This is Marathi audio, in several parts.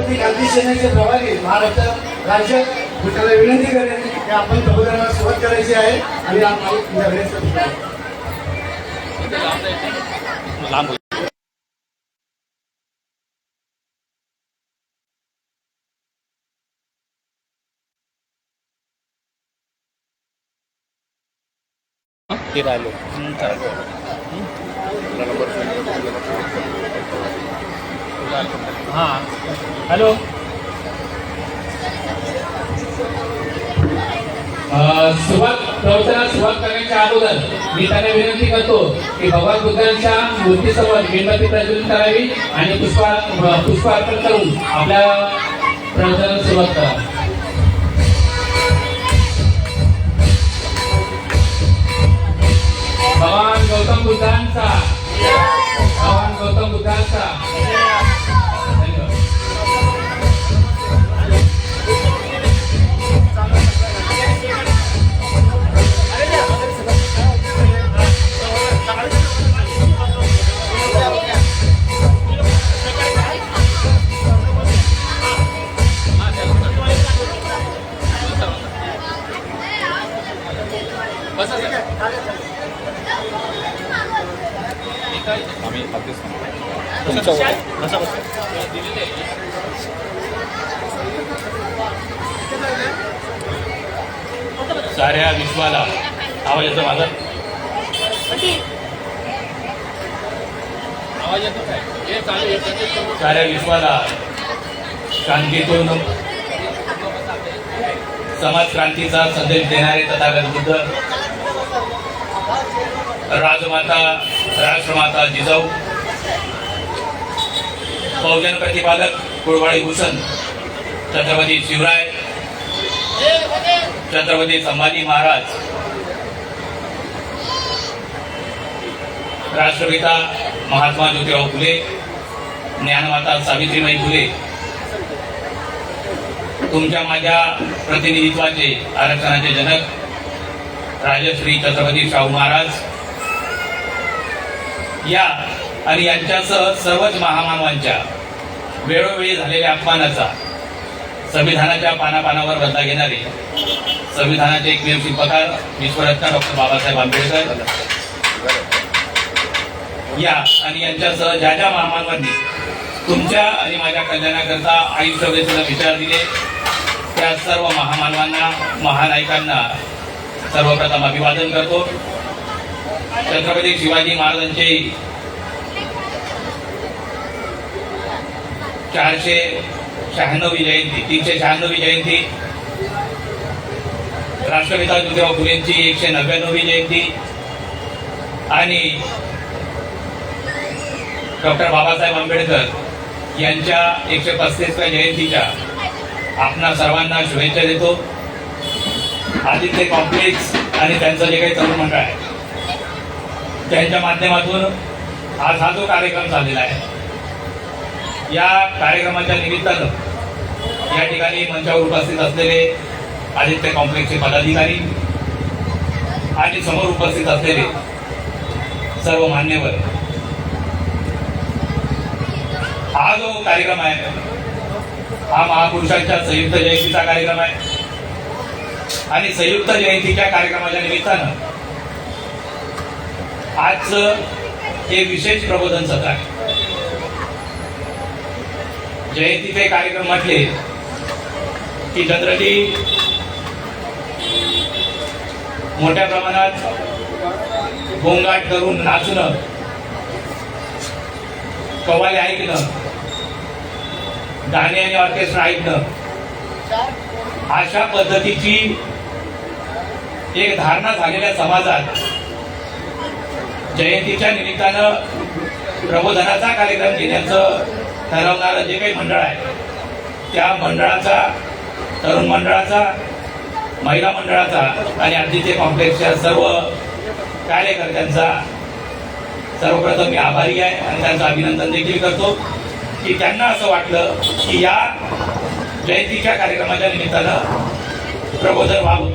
छत्रपती गांधी सेनेचे प्रभारी महाराष्ट्र राज्य त्याला विनंती करेन की आपण प्रबोधनाला सुरुवात करायची आहे आणि हां हॅलो प्रवचनास सुरुवात करण्याच्या अगोदर मी त्यांना विनंती करतो की भगवान बुद्धांच्या मूर्तीसमोर मेणबत्ती प्रज्वलित करावी आणि पुष्प अर्पण करून आपल्या प्रवचनास सुरुवात करा. भगवान गौतम बुद्धांचा भगवान गौतम बुद्धांचा साऱ्या विश्वाला आवाज येतो माझा आवाज येतो काय साऱ्या विश्वाला शांतीतून समाज क्रांतीचा संदेश देणारे तथागत बुद्ध राजमाता राष्ट्रमाता जिजाऊ बहुजन प्रतिपादक कुळवाडी भूषण छत्रपती शिवराय छत्रपती संभाजी महाराज राष्ट्रपिता महात्मा ज्योतिराव फुले ज्ञानमाता सावित्रीबाई फुले तुमच्या माझ्या प्रतिनिधित्वाचे आरक्षणाचे जनक राजश्री छत्रपती शाहू महाराज या आणि यांच्यासह सर्वच महामानवांच्या वेळोवेळी झालेल्या अपमानाचा संविधानाच्या पानापानावर बदला घेणारे संविधानाचे एकमेव शिल्पकार विश्वरत्न डॉक्टर बाबासाहेब आंबेडकर या आणि यांच्यासह ज्या ज्या महामानवांनी तुमच्या आणि माझ्या कल्याणाकरता आयुष्य वेचून विचार दिले त्या सर्व महामानवांना महानायकांना सर्वप्रथम अभिवादन करतो. छत्रपती शिवाजी महाराजांचे 496वी जयंती 396वी जयंती राष्ट्रपिता ज्योतिराव फुलेंची 199वी जयंती आणि डॉक्टर बाबासाहेब आंबेडकर यांच्या 135व्या जयंतीच्या आपणा सर्वांना शुभेच्छा देतो. आदित्य कॉम्प्लेक्स आणि त्यांचं जे काही तरुण मंडळ आहे त्यांच्या माध्यमातून आज हा जो कार्यक्रम झालेला आहे या कार्यक्रमाच्या निमित्तानं या ठिकाणी मंचावर उपस्थित असलेले आदित्य कॉम्प्लेक्सचे पदाधिकारी आणि समोर उपस्थित असलेले सर्व मान्यवर हा जो कार्यक्रम आहे हा महापुरुषांच्या संयुक्त जयंतीचा कार्यक्रम आहे आणि संयुक्त जयंतीच्या कार्यक्रमाच्या निमित्तानं आजचं हे विशेष प्रबोधन सत्र आहे. जयंतीचे कार्यक्रम म्हटले की जनरली मोठ्या प्रमाणात गोंगाट करून नाचणं कव्वाली ऐकणं गाणे आणि ऑर्केस्ट्रा ऐकणं अशा पद्धतीची एक धारणा झालेल्या समाजात जयंतीच्या निमित्तानं प्रबोधनाचा कार्यक्रम घेण्याचं ठरवणारं जे काही मंडळ आहे त्या मंडळाचा तरुण मंडळाचा महिला मंडळाचा आणि आदित्य कॉम्प्लेक्सच्या सर्व कार्यकर्त्यांचा सर्वप्रथम मी आभारी आहे आणि त्यांचं अभिनंदन देखील करतो की त्यांना असं वाटलं की या जयंतीच्या कार्यक्रमाच्या निमित्तानं प्रबोधन व्हावं.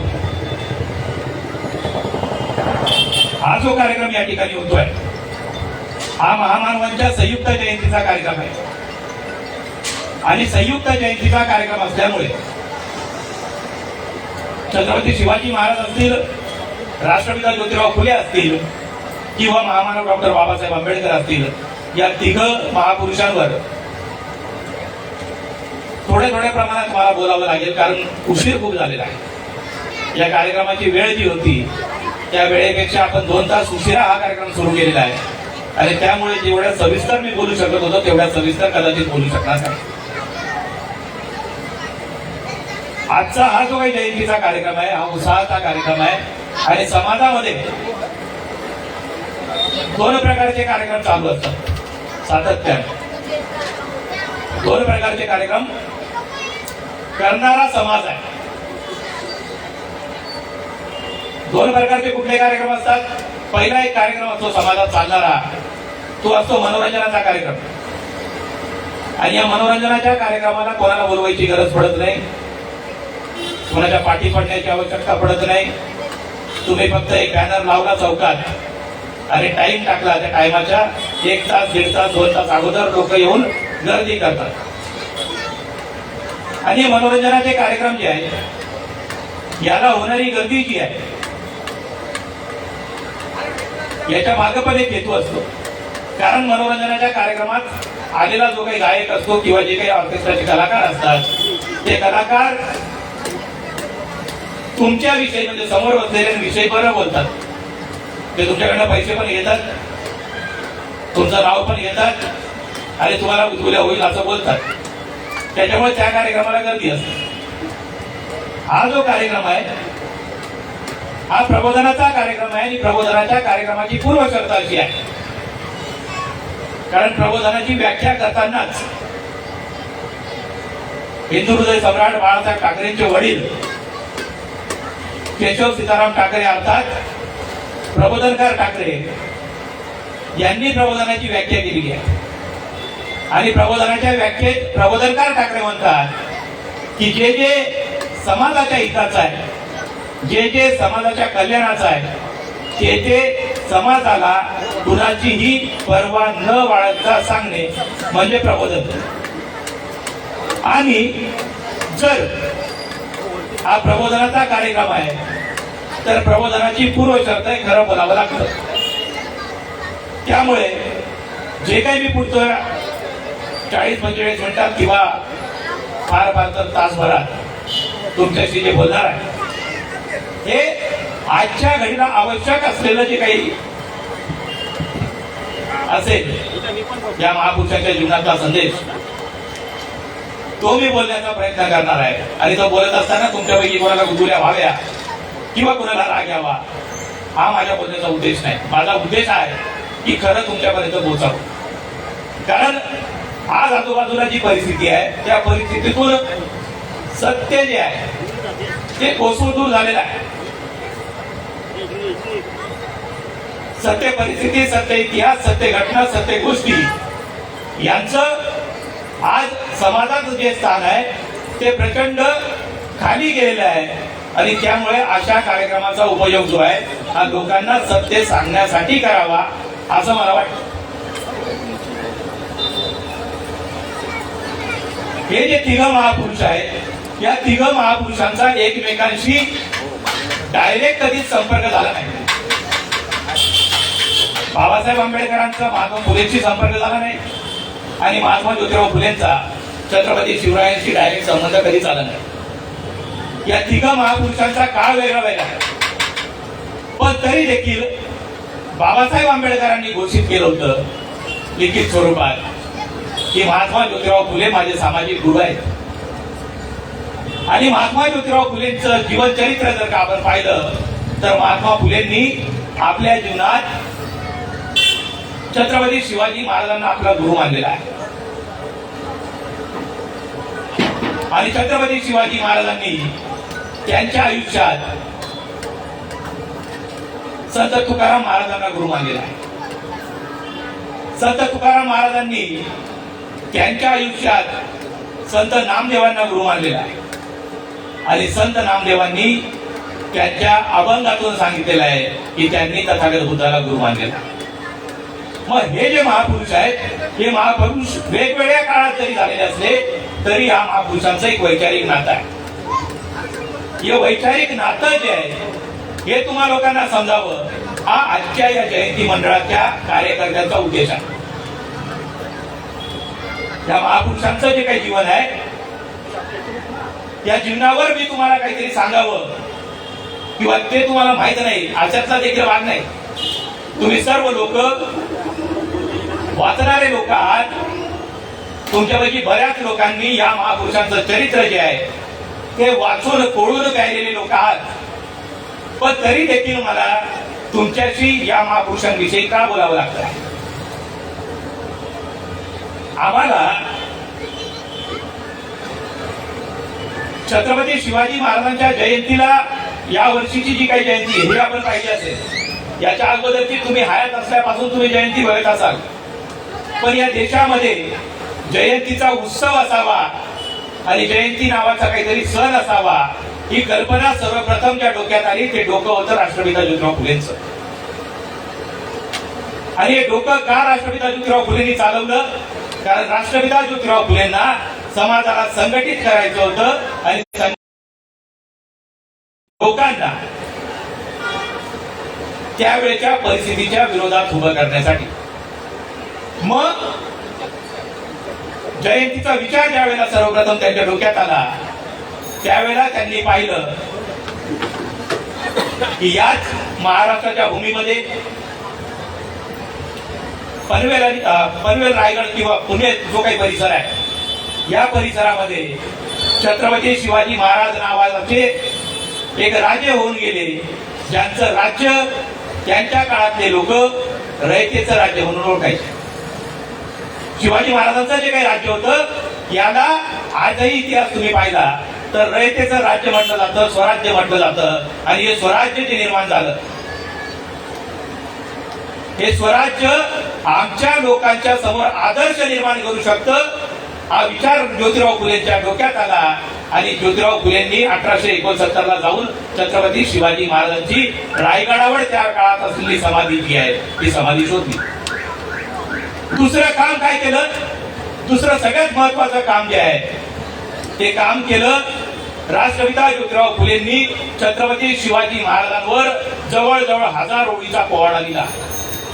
हा जो कार्यक्रम या ठिकाणी होतोय हा महामानवांच्या संयुक्त जयंतीचा कार्यक्रम आहे आणि संयुक्त जयंतीचा कार्यक्रम असल्यामुळे छत्रपती शिवाजी महाराज असतील, राष्ट्रपिता ज्योतिराव फुले असतील किंवा महामानव डॉक्टर बाबासाहेब आंबेडकर असतील, या तिघ महापुरुषांवर थोड्या प्रमाणात मला बोलावं लागेल, कारण उशीर खूप झालेला आहे. या कार्यक्रमाची वेळ जी होती त्या वेळेपेक्षा आपण 2 तास उशिरा हा कार्यक्रम सुरू केलेला आहे आणि त्यामुळे जेवढ्या सविस्तर मी बोलू शकत होतो तेवढ्या सविस्तर कदाचित बोलू शकणार नाही. आजचा हा जो काही जयंतीचा कार्यक्रम आहे, हा उत्साहाचा कार्यक्रम आहे आणि समाजामध्ये 2 प्रकारचे कार्यक्रम चालू असतात सातत्याने. 2 प्रकारचे कार्यक्रम करणारा समाज आहे. 2 प्रकारचे कुठले कार्यक्रम असतात? पहिला एक कार्यक्रम असतो समाजात चालणारा, तो असतो मनोरंजनाचा कार्यक्रम. आणि या मनोरंजनाच्या कार्यक्रमाला कोणाला बोलवायची गरज पडत नाही, कोणाच्या पाठी पडण्याची आवश्यकता पडत नाही. तुम्ही फक्त एक बॅनर लावला चौकात आणि टाइम टाकला, त्या टाइमाच्या 1 तास 1.5 तास 2 तास अगोदर लोक येऊन गर्दी करतात. आणि मनोरंजनाचे कार्यक्रम जे आहे याला होणारी गर्दी जी आहे याच्या मागे पण एक हेतू असतो. कारण मनोरंजनाच्या कार्यक्रमात आलेला जो काही गायक असतो किंवा जे काही ऑर्केस्ट्राचे कलाकार असतात ते कलाकार तुमच्याविषयी म्हणजे समोर बसलेल्यांविषयी बरं बोलतात. ते तुमच्याकडनं पैसे पण घेतात, तुमचं नाव पण घेतात आणि तुम्हाला उद्या होईल असं बोलतात. त्याच्यामुळे त्या कार्यक्रमाला गर्दी असते. हा जो कार्यक्रम आहे हा प्रबोधनाचा कार्यक्रम आहे आणि प्रबोधनाच्या कार्यक्रमाची पूर्वशर्त अशी आहे, कारण प्रबोधनाची व्याख्या करतानाच हिंदू हृदय सम्राट बाळासाहेब ठाकरेंचे वडील केशव सीताराम ठाकरे अर्थात प्रबोधनकार ठाकरे यांनी प्रबोधनाची व्याख्या केलेली आहे. आणि प्रबोधनाच्या व्याख्येत प्रबोधनकार ठाकरे म्हणतात की जे जे समाजाच्या हिताचं आहे, जे जे समाजाच्या कल्याणाचं आहे, ते ते समाजाला कुणाचीही पर्वा न बाळगता सांगणे म्हणजे प्रबोधन. आणि जर हा प्रबोधनाचा कार्यक्रम आहे तर प्रबोधनाची पूर्वशर्त आहे खरं बोलावं लागतं. त्यामुळे जे काही मी पुढचं 40-45 मिनिटात किंवा फार तर तासभरात तुमच्याशी जे बोलणार आहे हे आजच्या घडीला आवश्यक असलेलं जे काही असेल या महापुरुषांच्या जीवनातला संदेश तो मी बोलण्याचा प्रयत्न करणार आहे. आणि तो बोलत असताना तुमच्यापैकी कोणाला गुदगुल्या व्हाव्या किंवा कोणाला राग यावा हा माझ्या बोलण्याचा उद्देश नाही. माझा उद्देश आहे की खरं तुमच्यापर्यंत पोहोचावं. कारण आज आजूबाजूला जी परिस्थिती आहे त्या परिस्थितीतून सत्य जे आहे ते कोसळून दूर झालेलं आहे. सत्य परिस्थिती, सत्य इतिहास, सत्य घटना, सत्य गोष्टी यांचं आज समाजात जे स्थान आहे ते प्रचंड खाली गेलेलं आहे. आणि त्यामुळे अशा कार्यक्रमाचा उपयोग जो आहे हा लोकांना सत्य सांगण्यासाठी करावा असं मला वाटतं. हे जे 3 महापुरुष आहेत या 3 महापुरुषांचा एकमेकांशी डायरेक्ट कधीच संपर्क झाला नाही. बाबासाहेब आंबेडकरांचा महात्मा फुलेंशी संपर्क झाला नाही आणि महात्मा ज्योतिराव फुलेंचा छत्रपती शिवरायांशी डायरेक्ट संबंध कधीच आला नाही. या 3 महापुरुषांचा काळ वेगळा वेगळा आहे. पण तरी देखील बाबासाहेब आंबेडकरांनी घोषित केलं होतं लिखित स्वरूपात की महात्मा ज्योतिराव फुले माझे सामाजिक गुरु आहेत. आणि महात्मा ज्योतिराव फुलेंचं जीवनचरित्र जर का आपण पाहिलं तर महात्मा फुलेंनी आपल्या जीवनात छत्रपती शिवाजी महाराजांना आपला गुरु मानलेला आहे. आणि छत्रपती शिवाजी महाराजांनी त्यांच्या आयुष्यात संत तुकाराम महाराजांना गुरु मानलेला आहे. संत तुकाराम महाराजांनी त्यांच्या आयुष्यात संत नामदेवांना गुरु मानलेला आहे. आणि संत नामदेवांनी त्यांच्या अभंगातून सांगितलेलं आहे की त्यांनी तथागत बुद्धाला गुरु मानलेला आहे. मग हे जे महापुरुष आहेत हे महापुरुष वेगवेगळ्या काळात जरी झालेले असले तरी हा महापुरुषांचं एक वैचारिक नातं आहे. हे वैचारिक नातं जे आहे हे तुम्हा लोकांना समजावं, हा आजच्या या जयंती मंडळाच्या कार्यकर्त्यांचा उद्देश आहे. या महापुरुषांचं जे काही जीवन आहे या जीवनावर मी तुम्हाला काहीतरी सांगावं किंवा ते तुम्हाला माहित नाही अशातला देखील भाग नाही. तुम्ही सर्व लोक वाचणारे लोक आहात. तुमच्यापैकी बऱ्याच लोकांनी या महापुरुषांचं चरित्र जे आहे ते वाचून कोळून गायलेले लोक आहात. पण तरी देखील मला तुमच्याशी या महापुरुषांविषयी का बोलावं लागतं. आम्हाला छत्रपती शिवाजी महाराजांच्या जयंतीला या वर्षीची जी काही जयंती आहे हे आपण पाहिली असेल. याच्या अगोदरची तुम्ही हयात असल्यापासून तुम्ही जयंती बघत असाल. पण या देशामध्ये जयंतीचा उत्सव असावा आणि जयंती नावाचा काहीतरी सण असावा ही कल्पना सर्वप्रथम ज्या डोक्यात आली ते डोकं होतं राष्ट्रपिता ज्योतिराव फुलेंचं. आणि हे डोकं का राष्ट्रपिता ज्योतिराव फुलेंनी चालवलं, कारण राष्ट्रपिता ज्योतिराव फुलेंना समाजाला संघटित करायचं होतं आणि लोकांना त्यावेळेच्या परिस्थितीच्या विरोधात उभं करण्यासाठी. मग जयंतीचा विचार ज्यावेळेला सर्वप्रथम त्यांच्या डोक्यात आला त्यावेळेला त्यांनी पाहिलं की याच महाराष्ट्राच्या भूमीमध्ये पनवेल रायगड किंवा पुणे जो काही परिसर आहे या परिसरामध्ये छत्रपती शिवाजी महाराज नावाचे एक राजे होऊन गेले, ज्यांचं राज्य त्यांच्या काळातले लोक रयतेचं राज्य म्हणून ओळखायचे. शिवाजी महाराजांचं जे काही राज्य होतं याला आजही इतिहास तुम्ही पाहिला तर रयतेचं राज्य म्हटलं जातं, स्वराज्य म्हटलं जातं. आणि हे स्वराज्य जे निर्माण झालं हे स्वराज्य आमच्या लोकांच्या समोर आदर्श निर्माण करू शकतं हा विचार ज्योतिराव फुलेंच्या डोक्यात आला. आणि ज्योतिराव फुलेंनी 1869 ला जाऊन छत्रपती शिवाजी महाराजांची रायगडावर त्या काळात असलेली समाधी जी आहे ती समाधी शोधली. दुसरं काम काय केलं, दुसरं सगळ्यात महत्वाचं काम जे आहे ते काम केलं राष्ट्रपिता ज्योतिराव फुलेंनी छत्रपती शिवाजी महाराजांवर जवळजवळ 1000 ओळीचा पोवाडा दिला.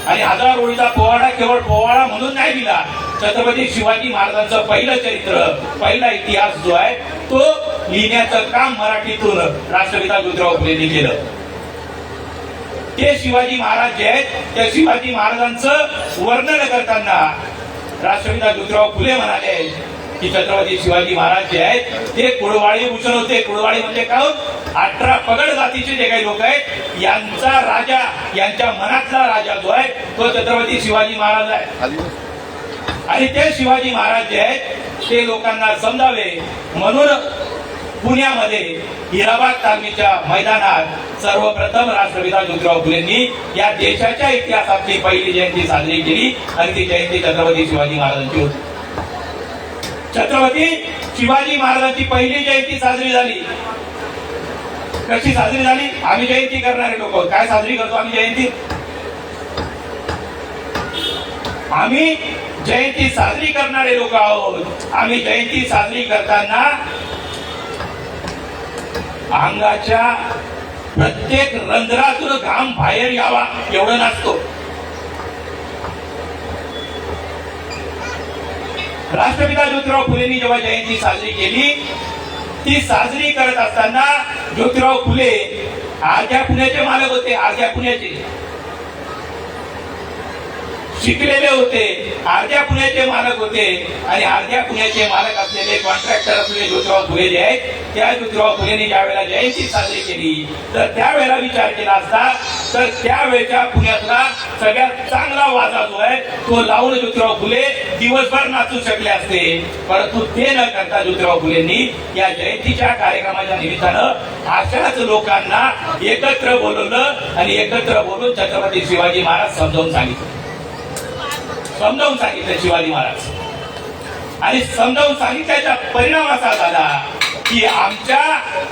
आणि 1000 ओळीचा पोवाडा केवळ पोवाडा म्हणून नाही दिला, छत्रपती शिवाजी महाराजांचं पहिलं चरित्र पहिला इतिहास जो आहे तो लिहिण्याचं काम मराठीतून राष्ट्रपिता ज्योतिराव फुलेंनी केलं. ते शिवाजी महाराज जे आहेत त्या शिवाजी महाराजांचं वर्णन करताना राष्ट्रपिता ज्योतिराव फुले म्हणाले की छत्रपती शिवाजी महाराज जे आहेत ते कुडवाळी भूषण होते. कुडवाळी म्हणजे काय, 18 पगड जातीचे जे काही लोक आहेत यांचा राजा, यांच्या मनातला राजा जो आहे तो छत्रपती शिवाजी महाराज आहे. आणि ते शिवाजी महाराज जे आहेत ते लोकांना समजावे म्हणून पुण्यामध्ये हिराबाद तालमीच्या मैदानात सर्वप्रथम राष्ट्रपिता ज्योतिराव फुलेंनी या देशाच्या इतिहासातली पहिली जयंती साजरी केली. आणि ती जयंती छत्रपती शिवाजी महाराजांची होती. छत्रपती शिवाजी महाराजांची पहिली जयंती साजरी झाली. कशी साजरी झाली, आम्ही जयंती करणारे लोक काय साजरी करतो, आम्ही जयंती साजरी करणारे लोक आहोत. आम्ही जयंती साजरी करताना अंगाच्या प्रत्येक रंध्रातून घाम बाहेर यावा एवढं नसतो. राष्ट्रपिता ज्योतिराव फुलेंनी जेव्हा जयंती साजरी केली ती साजरी करत असताना ज्योतिराव फुले अर्ध्या पुण्याचे मालक होते. अर्ध्या पुण्याचे शिकलेले होते, अर्ध्या पुण्याचे मालक होते. आणि अर्ध्या पुण्याचे मालक असलेले कॉन्ट्रॅक्टर असलेले ज्योतिराव फुले जे आहेत त्या ज्योतिराव फुलेंनी ज्या वेळेला जयंती साजरी केली तर त्यावेळेला विचार केला असता तर त्यावेळेच्या पुण्यातला सगळ्यात चांगला वाजा जो आहे तो लावून ज्योतिराव फुले दिवसभर नाचू शकले असते. परंतु ते न करता ज्योतिराव फुलेंनी या जयंतीच्या कार्यक्रमाच्या निमित्तानं अशाच लोकांना एकत्र बोलवलं आणि एकत्र बोलून छत्रपती शिवाजी महाराज समजावून सांगितलं शिवाजी महाराज. आणि समजावून सांगितल्याचा परिणाम असा झाला की आमच्या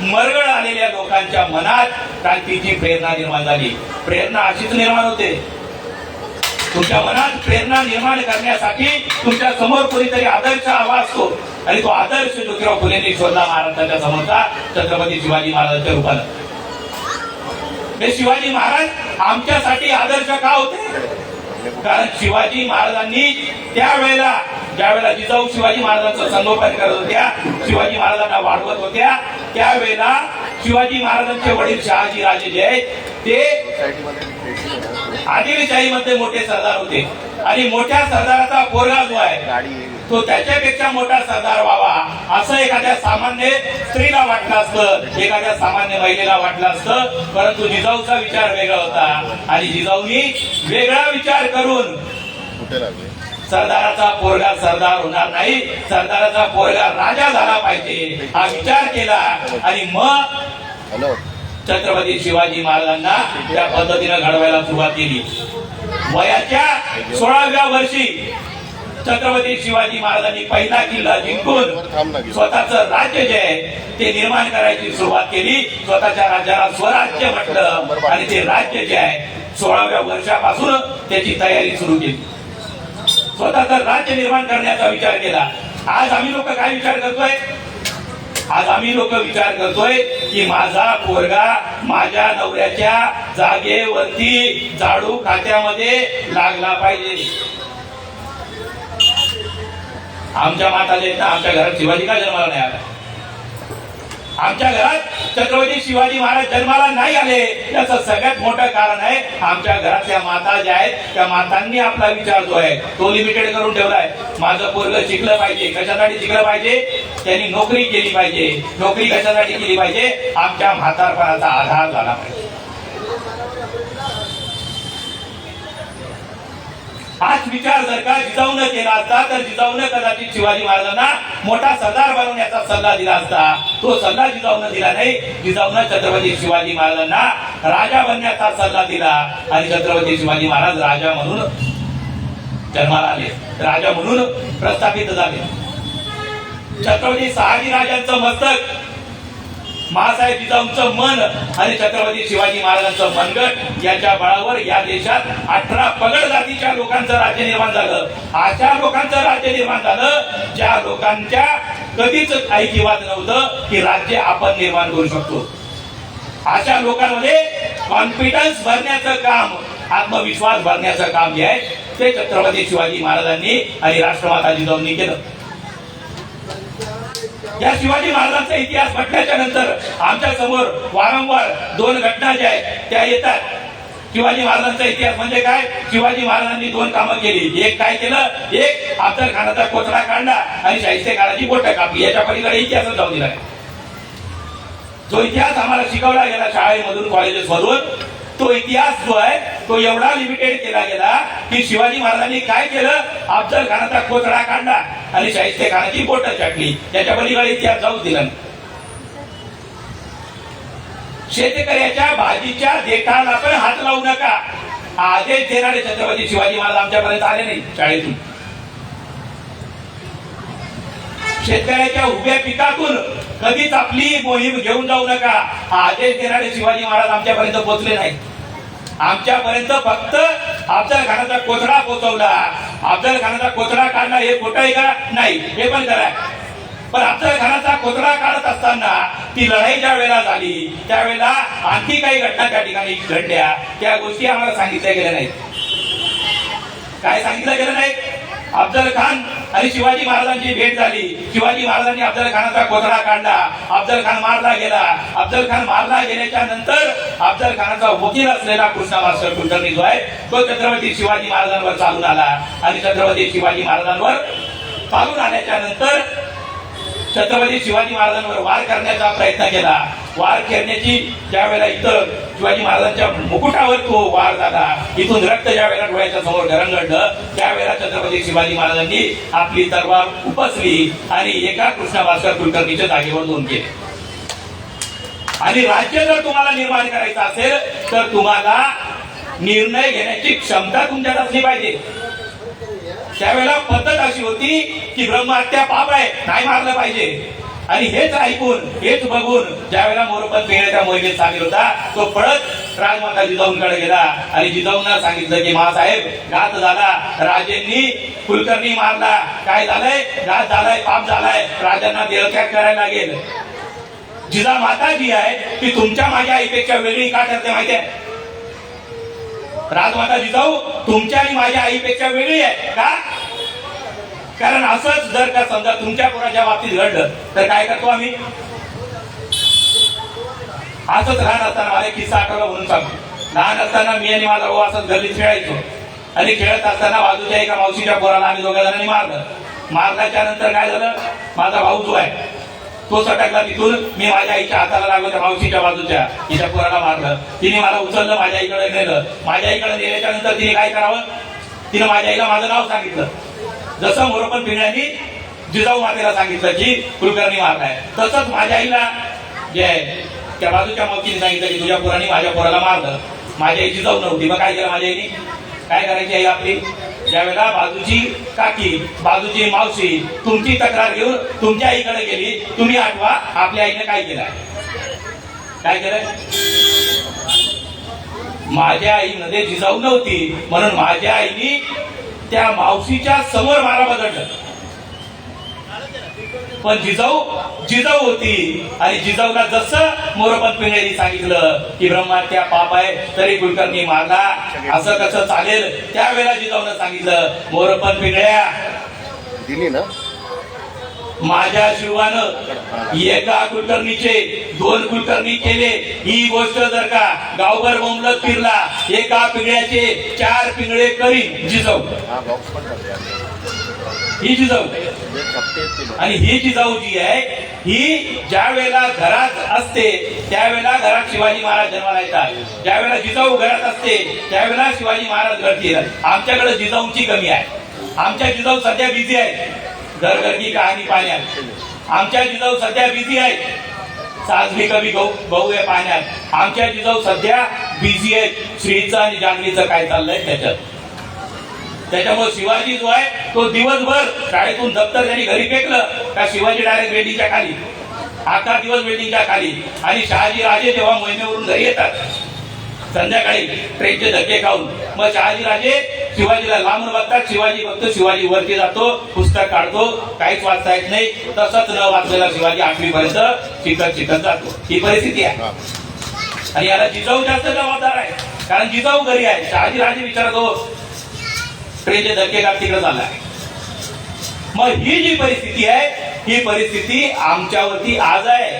मरगळ आलेल्या लोकांच्या मनात क्रांतीची प्रेरणा निर्माण झाली. प्रेरणा अशीच निर्माण होते. तुमच्या मनात प्रेरणा निर्माण करण्यासाठी तुमच्या समोर कोणीतरी आदर्श हवा असतो आणि तो आदर्श ज्योतिराव फुलेंनी शोधला महाराष्ट्राच्या समोरचा छत्रपती शिवाजी महाराजांच्या रूपानं. हे शिवाजी महाराज आमच्यासाठी आदर्श का होते? कारण शिवाजी महाराजांनी त्यावेळेला ज्यावेळेला जिजाऊ शिवाजी महाराजांचं संगोपन करत होत्या, शिवाजी महाराजांना वाढवत होत्या, त्यावेळेला शिवाजी महाराजांचे वडील शहाजी राजे जे आहेत ते आदिलशाहीमध्ये मोठे सरदार होते आणि मोठ्या सरदाराचा पोरगा जो आहे तो त्याच्यापेक्षा मोठा सरदार व्हावा असं एखाद्या सामान्य स्त्रीला वाटलं असतं, एखाद्या सामान्य महिलेला वाटलं असतं. परंतु जिजाऊचा विचार वेगळा होता आणि जिजाऊनी वेगळा विचार करून सरदाराचा पोरगा सरदार होणार नाही, सरदाराचा पोरगा राजा झाला पाहिजे हा विचार केला आणि मग छत्रपती शिवाजी महाराजांना त्या पद्धतीनं घडवायला सुरुवात केली. वयाच्या 16व्या वर्षी छत्रपती शिवाजी महाराजांनी पहिला किल्ला जिंकून स्वतःचं राज्य जे आहे ते निर्माण करायची सुरुवात केली. स्वतःच्या राज्याला स्वराज्य म्हटलं आणि ते राज्य जे आहे 16व्या वर्षापासून त्याची तयारी सुरू केली. स्वतःचं राज्य निर्माण करण्याचा विचार केला. आज आम्ही लोक काय विचार करतोय? आज आम्ही लोक विचार करतोय की माझा पोरगा माझ्या नवऱ्याच्या जागेवरती झाडू खात्यामध्ये लागला पाहिजे. आमच्या माता जे ना आमच्या घरात शिवाजी का जन्माला नाही आला? आमच्या घरात छत्रपती शिवाजी महाराज जन्माला नाही आले याचं सगळ्यात मोठं कारण आहे आमच्या घरातल्या माता ज्या आहेत त्या मातांनी आपला विचार जो आहे तो लिमिटेड करून ठेवलाय. माझं पोरगं शिकलं पाहिजे. कशासाठी शिकलं पाहिजे? त्यांनी नोकरी केली पाहिजे. नोकरी कशासाठी केली पाहिजे? आमच्या म्हातारपणाचा आधार झाला पाहिजे. हाच विचार जर का जिजाऊनं केला असता तर जिजाऊनं कदाचित शिवाजी महाराजांना मोठा सरदार बनवण्याचा सल्ला दिला असता. तो सल्ला जिजाऊनं दिला नाही. जिजाऊनं छत्रपती शिवाजी महाराजांना राजा बनण्याचा सल्ला दिला आणि छत्रपती शिवाजी महाराज राजा म्हणून जन्माला आले, राजा म्हणून प्रस्थापित झाले. छत्रपती शहाजी राजांचं मस्तक, महासाहेब जिजाऊंचं मन आणि छत्रपती शिवाजी महाराजांचं मनगट यांच्या बळावर या देशात 18 पगड जातीच्या लोकांचं राज्य निर्माण झालं. अशा लोकांचं राज्य निर्माण झालं ज्या लोकांच्या कधीच ऐकिवात नव्हतं की राज्य आपण निर्माण करू शकतो. अशा लोकांमध्ये कॉन्फिडन्स भरण्याचं काम, आत्मविश्वास भरण्याचं काम जे आहे ते छत्रपती शिवाजी महाराजांनी आणि राष्ट्रमाता जिजाऊंनी केलं. या शिवाजी महाराजांचा इतिहास म्हटल्याच्या नंतर आमच्या समोर वारंवार 2 घटना ज्या आहेत त्या येतात. शिवाजी महाराजांचा इतिहास म्हणजे काय? शिवाजी महाराजांनी 2 कामं केली. एक काय केलं? एक अफजल खानाचा कोथळा काढला आणि शाहिस्ते खानाची बोटं कापली. याच्या पलीकडे इतिहासच जाऊ दिला. जो इतिहास आम्हाला शिकवला गेला शाळेमधून कॉलेजेस मधून तो इतिहास जो आहे तो एवढा लिमिटेड केला गेला की शिवाजी महाराजांनी काय केलं? अफजल खानाचा कोथळा काढला आणि शाहिस्ते खानाची बोटं चाटली. त्याच्या पलीकडे इतिहास जाऊच दिला. शेतकऱ्याच्या भाजीच्या देठाला पण हात लावू नका आदेश देणारे छत्रपती शिवाजी महाराज आमच्यापर्यंत आले नाही. शाळेतून शेतकऱ्याच्या उभ्या पिकातून कधीच आपली मोहीम घेऊन जाऊ नका आदेश देणारे शिवाजी महाराज आमच्यापर्यंत पोहोचले नाही. आमच्यापर्यंत फक्त अफजल खानाचा कोथळा पोहोचवला. अफजल खानाचा कोथळा काढला हे खोटं आहे का? नाही, हे पण करा. पण अफजल खानाचा कोथळा काढत असताना ती लढाई ज्या वेळेला झाली त्यावेळेला आणखी काही घटना त्या ठिकाणी घडल्या. त्या गोष्टी आम्हाला सांगितल्या गेल्या नाहीत. काय सांगितलं गेलं नाही? अफजल खान आणि शिवाजी महाराजांची भेट झाली. शिवाजी महाराजांनी अफजल खानाचा कोथळा काढला. अफजल खान मारला गेला. अफजल खान मारला गेल्याच्या नंतर अफजल खानाचा वकील असलेला कृष्णा मास्टर कुलकर्णी जो आहे तो छत्रपती शिवाजी महाराजांवर चालून आला आणि छत्रपती शिवाजी महाराजांवर चालून आल्याच्या नंतर छत्रपती शिवाजी महाराजांवर वार करण्याचा प्रयत्न केला. वार करण्याची ज्या वेळेला इतर शिवाजी महाराजांच्या मुकुटावर तो वार झाला, इथून रक्त ज्या वेळेला डोळ्याच्या समोर घरंगळलं त्यावेळेला छत्रपती शिवाजी महाराजांनी आपली तलवार उपसली आणि एका कृष्णा भास्कर कुलकर्णीच्या जागेवर 2 केले. आणि राज्य जर तुम्हाला निर्माण करायचं असेल तर तुम्हाला निर्णय घेण्याची क्षमता तुमच्यात असली पाहिजे. त्यावेळेला पद्धत अशी होती की ब्रह्महत्या पाप आहे, नाही मारलं पाहिजे. आणि हेच ऐकून हेच बघून ज्या वेळेला मोरोपंत पेहळे त्या मोहिमेत सामील होता तो पळत राजमाता जिजाऊंकडे गेला आणि जिजाऊंना सांगितलं की मासाहेब घात झाला, राजेंनी कुलकर्णी मारला, काय झालंय, घात झालाय, पाप झालाय, राजांना देहत्याग करायला लागेल. जिजामाता जी आहे ती तुमच्या माझ्या आईपेक्षा वेगळी का ठरते माहिती आहे? राजमाता जिजाऊ तुमच्या आणि माझ्या आईपेक्षा वेगळी आहे का? कारण असंच जर का समजा तुमच्या पोराच्या बाबतीत घडलं तर काय करतो आम्ही? असंच लहान असताना मला एक किस्सा आठवला म्हणून सांगतो. लहान असताना मी आणि माझा भाऊ असंच गल्लीत खेळायचो आणि खेळत असताना बाजूच्या एका मावशीच्या पोराला आम्ही दोघा जणांनी मारलं. मारल्याच्या नंतर काय झालं, माझा भाऊ जो आहे तो सटकला तिथून. मी माझ्या आईच्या हाताला लागलो, त्या मावशीच्या बाजूच्या तिच्या पोराला मारलं. तिने मला उचललं, माझ्या आईकडे नेलं. माझ्या आईकडे नेल्याच्या नंतर तिने काय करावं, तिने माझ्या आईला माझं नाव सांगितलं. जसं मोरोपंत पिंगळ्यांनी जिजाऊ मातेला सांगितलं की कुलकर्णी मारलाय, तसंच माझ्या आईला जे आहे त्या बाजूच्या मावशीने सांगितलं की तुझ्या पोराने माझ्या पोराला मारलं. माझ्या आई जिजाऊ नव्हती, मग काय केलं माझ्या आईने, काय करायची आई आपली, ज्यावेळेला बाजूची काकी, बाजूची मावशी तुमची तक्रार घेऊन तुमच्या आईकडे गेली, तुम्ही आठवा आपल्या आईने काय केलं, काय केलं. माझ्या आईमध्ये जिजाऊ नव्हती म्हणून माझ्या आईने त्या मावशीच्या समोर मारा बदललं. पण जिजाऊ होती आणि जिजाऊला जसं मोरोपंत पिंगळ्यांनी सांगितलं की ब्रह्महत्या पाप आहे तरी कुलकर्णी मारला, असं कसं चालेल, त्यावेळेला जिजाऊनं सांगितलं मोरोपंत पिंगळ्या दिली ना माझ्या शिवानं एका कुलकर्णीचे 2 कुलकर्णी केले. ही गोष्ट जर का गावभर बोंबलत फिरला, एका पिंगळ्याचे 4 पिंगळे करीन जिजाऊ. हा बॉक्स पण करते ही जिजाऊ आणि ही जिजाऊ जी आहे ही ज्या वेळेला घरात असते त्यावेळेला घरात शिवाजी महाराज जन्माला येतात. ज्या वेळेला जिजाऊ घरात असते त्यावेळेला शिवाजी महाराज घडतील. आमच्याकडे जिजाऊंची कमी आहे. आमच्या जिजाऊ सध्या बिझी आहेत घरघरची कहाणी पाहण्यात. आमच्या जिजाऊ सध्या बिझी आहेत सास भी कभी बहू आहे पाहण्यात. आमच्या जिजाऊ सध्या बिझी आहेत श्रीचं आणि जान्हवीचं काय चाललंय त्याच्यात. त्याच्यामुळे शिवाजी जो आहे तो दिवसभर शाळेतून दप्तर त्यांनी घरी फेकलं का शिवाजी डायरेक्ट बिल्डिंगच्या खाली, 8 दिवस बिल्डिंगच्या खाली. आणि शहाजी राजे जेव्हा मोहिमेवरून घरी येतात संध्याकाळी ट्रेनचे धक्के खाऊन, मग शहाजी राजे शिवाजीला लांबून बघतात, शिवाजी बघतो, शिवाजी वरती जातो, पुस्तक काढतो, काहीच वाचता येत नाही, तसंच न वाचलेला शिवाजी 8वी पर्यंत शिकत जातो. ही परिस्थिती आहे आणि याला जिजाऊ जास्त जबाबदार आहे कारण जिजाऊ घरी आहे. शहाजी राजे विचारतो ट्रेनचे धक्के का तिकडे झाला. मग ही जी परिस्थिती आहे ही परिस्थिती आमच्यावरती आज आहे.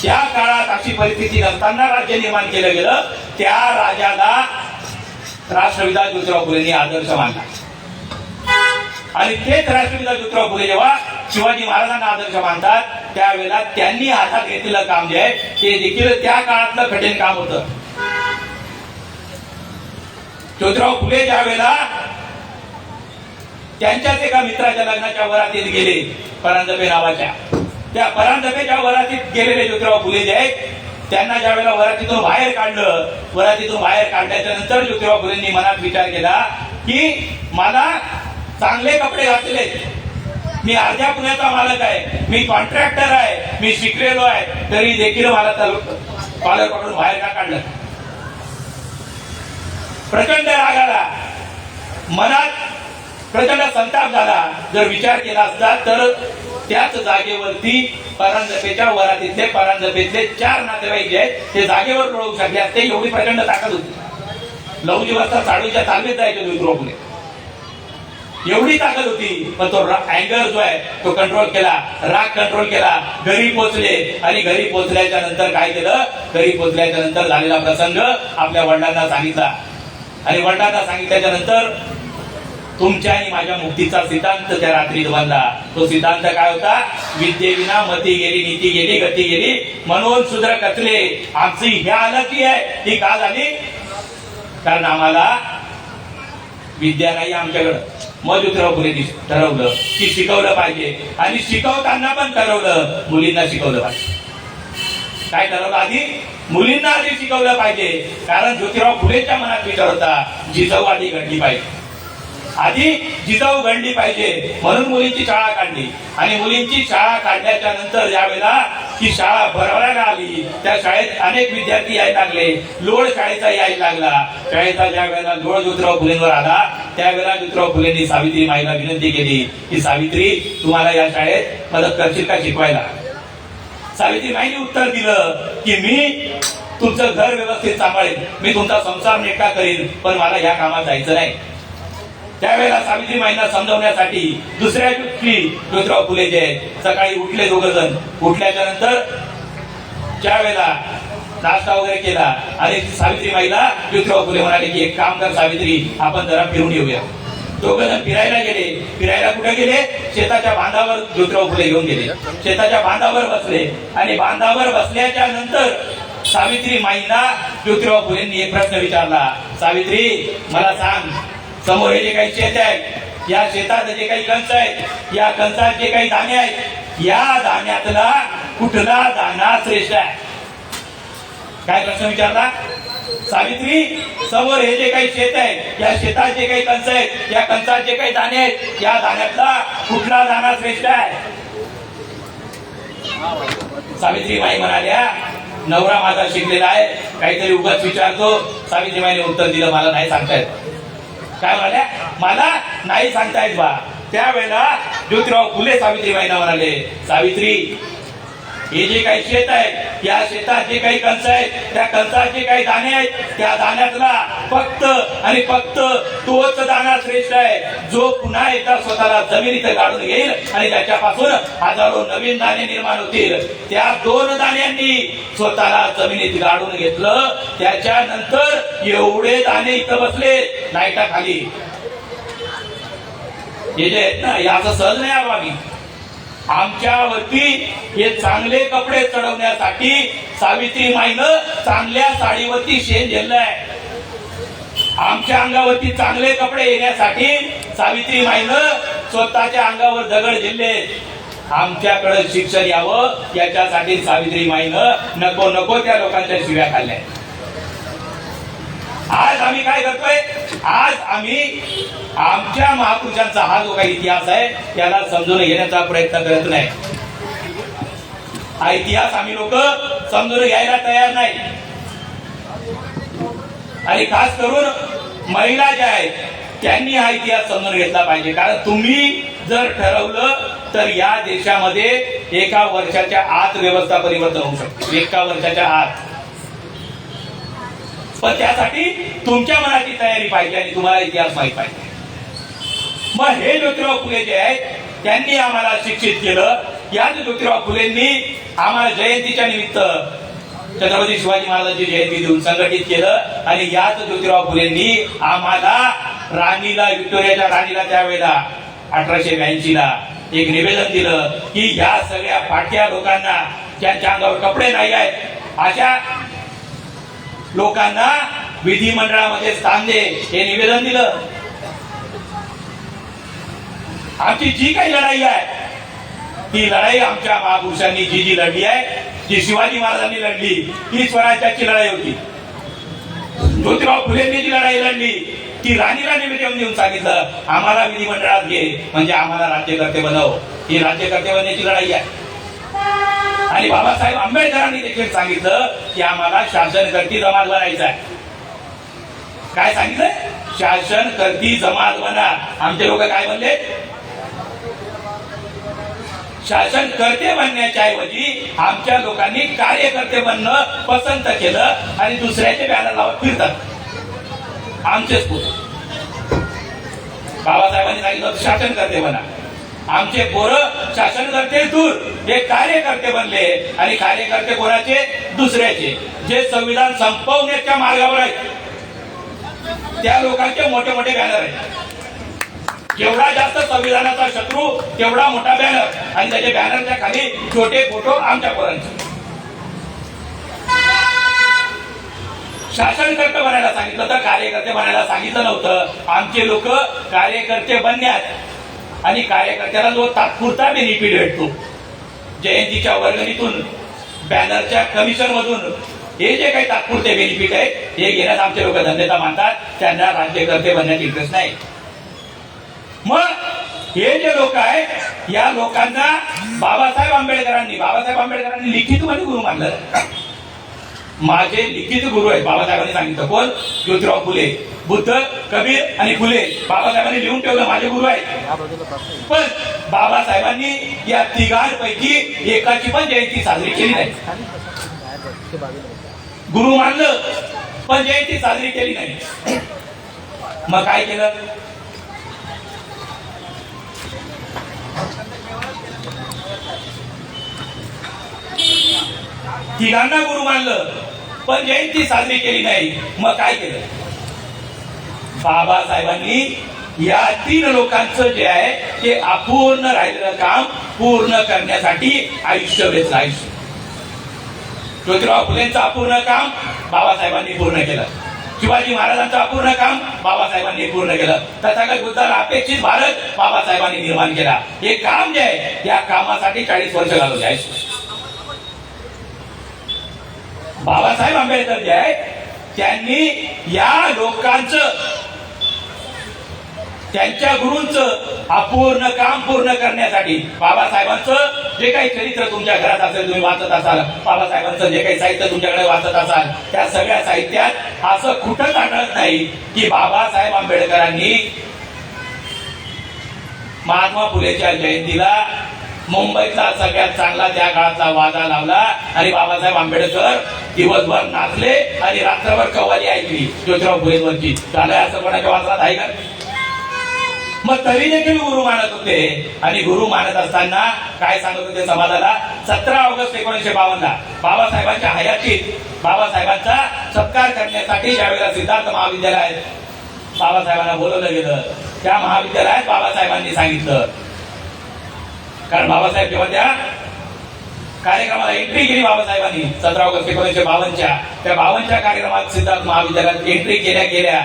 त्या काळात अशी परिस्थिती नसताना राज्य निर्माण केलं गेलं. त्या राजाला राष्ट्रपिता ज्योतिराव फुलेंनी आदर्श मानला आणि तेच राष्ट्रपिता ज्योतिराव फुले जेव्हा शिवाजी महाराजांना आदर्श मानतात त्यावेळेला त्यांनी हातात घेतलेलं काम जे आहे ते देखील त्या काळातलं कठीण काम होतं. ज्योतिराव फुले ज्या वेळेला त्यांच्याच एका मित्राच्या लग्नाच्या वरातीत गेले, परांजपे नावाच्या, त्या परांजपेच्या वरातीत गेलेले ज्योतिराव फुले जे आहेत त्यांना ज्या वेळेला वरातीतून बाहेर काढलं, वरातीतून बाहेर काढल्याच्या नंतर ज्योतिराव फुलेंनी मनात विचार केला की मला चांगले कपडे घातले, मी अर्ध्या पुण्याचा मालक आहे, मी कॉन्ट्रॅक्टर आहे, मी शिकलेलो आहे, तरी देखील मला कॉलर पकडून बाहेर का काढलं. प्रचंड राग आला, मनात प्रचंड संताप झाला. जर विचार केला असता तर त्याच जागेवरती परांजपेच्या वरातीतले परांजपेतले 4 नातेवाईक जे आहेत ते जागेवर लोळू शकले असते, एवढी प्रचंड ताकद होती. लहुजी वाजता साडूच्या तालमीत जायचे ज्योतिराव फुले, एवढी ताकद होती. पण तो अँगर जो आहे तो कंट्रोल केला, राग कंट्रोल केला. घरी पोहोचले आणि घरी पोहोचल्याच्या नंतर काय केलं, घरी पोहोचल्याच्या नंतर झालेला प्रसंग आपल्या वडिलांना सांगितला आणि वडिलांना सांगितल्याच्या नंतर तुमच्या आणि माझ्या मुक्तीचा सिद्धांत त्या रात्रीत बनला. तो सिद्धांत काय होता, विद्येविना मती गेली, नीती गेली, गती गेली, म्हणून शूद्र कचले. आमची ह्या हालती आहे ती का झाली, कारण आम्हाला विद्या नाही आमच्याकडं. मग ज्योतिराव फुलेंनी ठरवलं की शिकवलं पाहिजे आणि शिकवताना पण ठरवलं मुलींना शिकवलं पाहिजे. काय ठरवलं, आधी मुलींना आधी शिकवलं पाहिजे. कारण ज्योतिराव फुलेंच्या मनात विचार होता जिजाऊ आधी घडली पाहिजे, आधी जिजाऊ घडली पाहिजे, म्हणून मुलींची शाळा काढली. आणि मुलींची शाळा काढल्याच्या नंतर ज्यावेळेला की शाळा भरवायला आली, त्या शाळेत अनेक विद्यार्थी यायला लागले, लोड शाळेचा यायला लागला. शाळेचा ज्या वेळेला लोड ज्योतिराव फुलेंवर आला त्यावेळेला ज्योतिराव फुलेंनी सावित्री माईला विनंती केली की सावित्री तुम्हाला या शाळेत मदत करशील का शिकवायला. सावित्री माईने उत्तर दिलं की मी तुमचं घर व्यवस्थित सांभाळेन, मी तुमचा संसार नेटका करीन, पण मला या कामात जायचं नाही. त्यावेळेला सावित्री माईंना समजवण्यासाठी दुसऱ्या दिवशी ज्योतिराव फुले जे सकाळी उठले, दोघ जण उठल्याच्या नंतर ज्या वेळेला नाश्ता वगैरे केला आणि सावित्री माईला ज्योतिराव फुले म्हणाले की एक काम कर सावित्री, आपण जरा फिरून येऊया. दोघ जण फिरायला गेले. फिरायला कुठे गेले? शेताच्या बांधावर ज्योतिराव फुले घेऊन गेले. शेताच्या बांधावर बसले आणि बांधावर बसल्याच्या नंतर सावित्री माईंना ज्योतिराव फुलेंनी एक प्रश्न विचारला, सावित्री मला सांग, समोर हे जे काही शेत आहेत, या शेतात जे काही कंस आहेत, या कंसात जे काही दाणे आहेत, या दाण्यातला कुठला दाणा श्रेष्ठ आहे? काय प्रश्न विचारला? सावित्री समोर हे जे काही शेत आहे, या शेतात जे काही कंस आहेत, या कंसात जे काही दाणे आहेत, या दाण्यातला कुठला दाणा श्रेष्ठ आहे? सावित्री माई म्हणाल्या नवरा माझा शिकलेला आहे, काहीतरी उगाच विचारतो. सावित्री माईने उत्तर दिलं मला नाही सांगता येत. काय म्हणाल्या? मला नाही सांगता येत बा. त्यावेळेला ज्योतिराव फुले सावित्री माईंना म्हणाले, सावित्री हे जे काही शेत आहे, या शेतात जे काही कंस आहेत, त्या कंसात जे काही दाणे आहेत, त्या दाण्यातला फक्त आणि फक्त तोच दाणा श्रेष्ठ आहे जो पुन्हा एकदा स्वतःला जमिनीत गाडून घेईल आणि त्याच्यापासून हजारो नवीन दाणे निर्माण होतील. त्या 2 दाण्यांनी स्वतःला जमिनीत गाडून घेतलं. त्याच्यानंतर एवढे दाणे इथं बसले लाईटाखाली. हे जे आहेत ना, याचं सहज नाही आलो आम्ही. आमच्यावरती हे चांगले कपडे चढवण्यासाठी सावित्री माईनं चांगल्या साडीवरती शेण झेललंय. आमच्या अंगावरती चांगले कपडे येण्यासाठी सावित्री माईनं स्वतःच्या अंगावर दगड झेलले. आमच्याकडे शिक्षण यावं याच्यासाठी सावित्री माईनं नको नको त्या लोकांच्या शिव्या खाल्ल्या. आज आम्ही काय करतोय? आज आम्ही आमच्या महापुरुषांचा हा जो काही इतिहास आहे त्याला समजून घेण्याचा प्रयत्न करत नाही. हा इतिहास आम्ही लोक समजून घ्यायला तयार नाही. आणि खास करून महिला ज्या आहेत त्यांनी हा इतिहास समजून घेतला पाहिजे. कारण तुम्ही जर ठरवलं तर या देशामध्ये एका वर्षाच्या आत व्यवस्था परिवर्तन होऊ शकते. एका वर्षाच्या आत. पण त्यासाठी तुमच्या मनाची तयारी पाहिजे आणि तुम्हाला इतिहास माहित पाहिजे. मग हे ज्योतिराव फुले जे आहेत त्यांनी आम्हाला शिक्षित केलं. याच ज्योतिराव फुलेंनी आम्हाला जयंतीच्या निमित्त छत्रपती शिवाजी महाराजांची जयंती देऊन संघटित केलं. आणि याच ज्योतिराव फुलेंनी आम्हाला राणीला, व्हिक्टोरियाच्या राणीला त्यावेळेला 1882 ला एक निवेदन दिलं की या सगळ्या फाटक्या लोकांना ज्यांच्या अंगावर कपडे नाही आहेत अशा लोकांना विधिमंडळामध्ये स्थान दे, हे निवेदन दिलं. आमची जी काही लढाई आहे ती लढाई आमच्या महापुरुषांनी जी लढली आहे, जी शिवाजी महाराजांनी लढली, ती स्वराज्याची लढाई होती. ज्योतिराव फुलेंनी जी लढाई लढली ती राणीला निवेदन देऊन सांगितलं आम्हाला विधिमंडळात घे, म्हणजे आम्हाला राज्यकर्ते बनव. ही राज्यकर्ते बनण्याची लढाई आहे. आणि बाबासाहेब आंबेडकरांनी देखील सांगितलं की आम्हाला शासनकर्ती जमात बनायचं आहे. काय सांगितलं? शासनकर्ती जमात बना. आमचे लोक काय बनले? शासनकर्ते बनण्याच्या ऐवजी आमच्या लोकांनी कार्यकर्ते बनणं पसंत केलं आणि दुसऱ्याचे बॅनर लावत फिरतात. आमचेच पोरं बाबासाहेबांनी सांगितलं शासनकर्ते बना. आमचे पोरं शासनकर्ते दूर हे कार्यकर्ते बनले. आणि कार्यकर्ते कोणाचे? दुसऱ्याचे. जे संविधान संपवण्याच्या मार्गावर आहेत त्या लोकांचे मोठे मोठे बॅनर आहेत. जेवढा जास्त संविधानाचा शत्रू तेवढा मोठा बॅनर आणि त्याच्या बॅनरच्या खाली छोटे फोटो आमच्या पोरांचे. शासनकर्ते बनायला सांगितलं तर कार्यकर्ते बनायला सांगितलं नव्हतं. आमचे लोक कार्यकर्ते बनण्यात आणि कार्यकर्त्याला जो तात्पुरता बेनिफिट भेटतो जयंतीच्या वर्गणीतून, बॅनरच्या कमिशन मधून, हे जे काही तात्पुरते बेनिफिट आहे हे घेण्यात आमचे लोक धन्यता मानतात. त्यांना राज्यकर्ते बनण्यात इंटरेस्ट नाही. मग हे जे लोक आहेत या लोकांना बाबासाहेब आंबेडकरांनी लिखितमध्ये गुरु मानलं. माझे लिखित गुरु आहेत बाबासाहेबांनी सांगितलं. कोण? ज्योतिराव फुले. बुद्ध, कबीर आणि फुले बाबासाहेबांनी लिहून ठेवलं माझे गुरु आहेत. पण बाबासाहेबांनी या तिघांपैकी एकाची पण जयंती साजरी केली नाही. गुरु मानलं पण जयंती साजरी केली नाही. मग काय केलं? तिघांना गुरु मानलं पण जयंती साजरी केली नाही. मग काय केलं? बाबासाहेबांनी या 3 लोकांचं जे आहे ते अपूर्ण राहिलेलं काम पूर्ण करण्यासाठी आयुष्य वेचलं. आयुष्य ज्योतिराव फुलेंचं अपूर्ण काम बाबासाहेबांनी पूर्ण केलं. शिवाजी महाराजांचं अपूर्ण काम बाबासाहेबांनी पूर्ण केलं. तथागत बुद्धाला अपेक्षित भारत बाबासाहेबांनी निर्माण केला. हे काम जे आहे या कामासाठी 40 वर्ष घालवले आहे. बाबासाहेब आंबेडकर जे आहे त्यांनी या लोकांचं त्यांच्या गुरूंचं अपूर्ण काम पूर्ण करण्यासाठी बाबासाहेबांचं जे काही चरित्र तुमच्या घरात असेल, तुम्ही वाचत असाल, बाबासाहेबांचं जे काही साहित्य तुमच्याकडे वाचत असाल, त्या सगळ्या साहित्यात असं कुठंच आढळत नाही की बाबासाहेब आंबेडकरांनी महात्मा फुलेच्या जयंतीला मुंबईतला सगळ्यात चांगला त्या काळातला वाजा लावला आणि बाबासाहेब आंबेडकर दिवसभर नाचले आणि रात्रभर कव्वाली ऐकली ज्योतिराव फुलेंवरची. झालंय असं कोणाच्या वाचनात आहे का? मग तरी देखील गुरु मानत होते. आणि गुरु मानत असताना काय सांगत होते समाजाला? 17 ऑगस्ट 1952 बाबासाहेबांच्या हयातीत बाबासाहेबांचा सत्कार करण्यासाठी ज्यावेळेला सिद्धार्थ महाविद्यालयात बाबासाहेबांना बोलवलं गेलं, त्या महाविद्यालयात बाबासाहेबांनी सांगितलं, कारण बाबासाहेब जेव्हा त्या कार्यक्रमाला एंट्री केली बाबासाहेबांनी 17 ऑगस्ट 1952 त्या 52च्या कार्यक्रमात सिद्धार्थ महाविद्यालयात एंट्री केल्या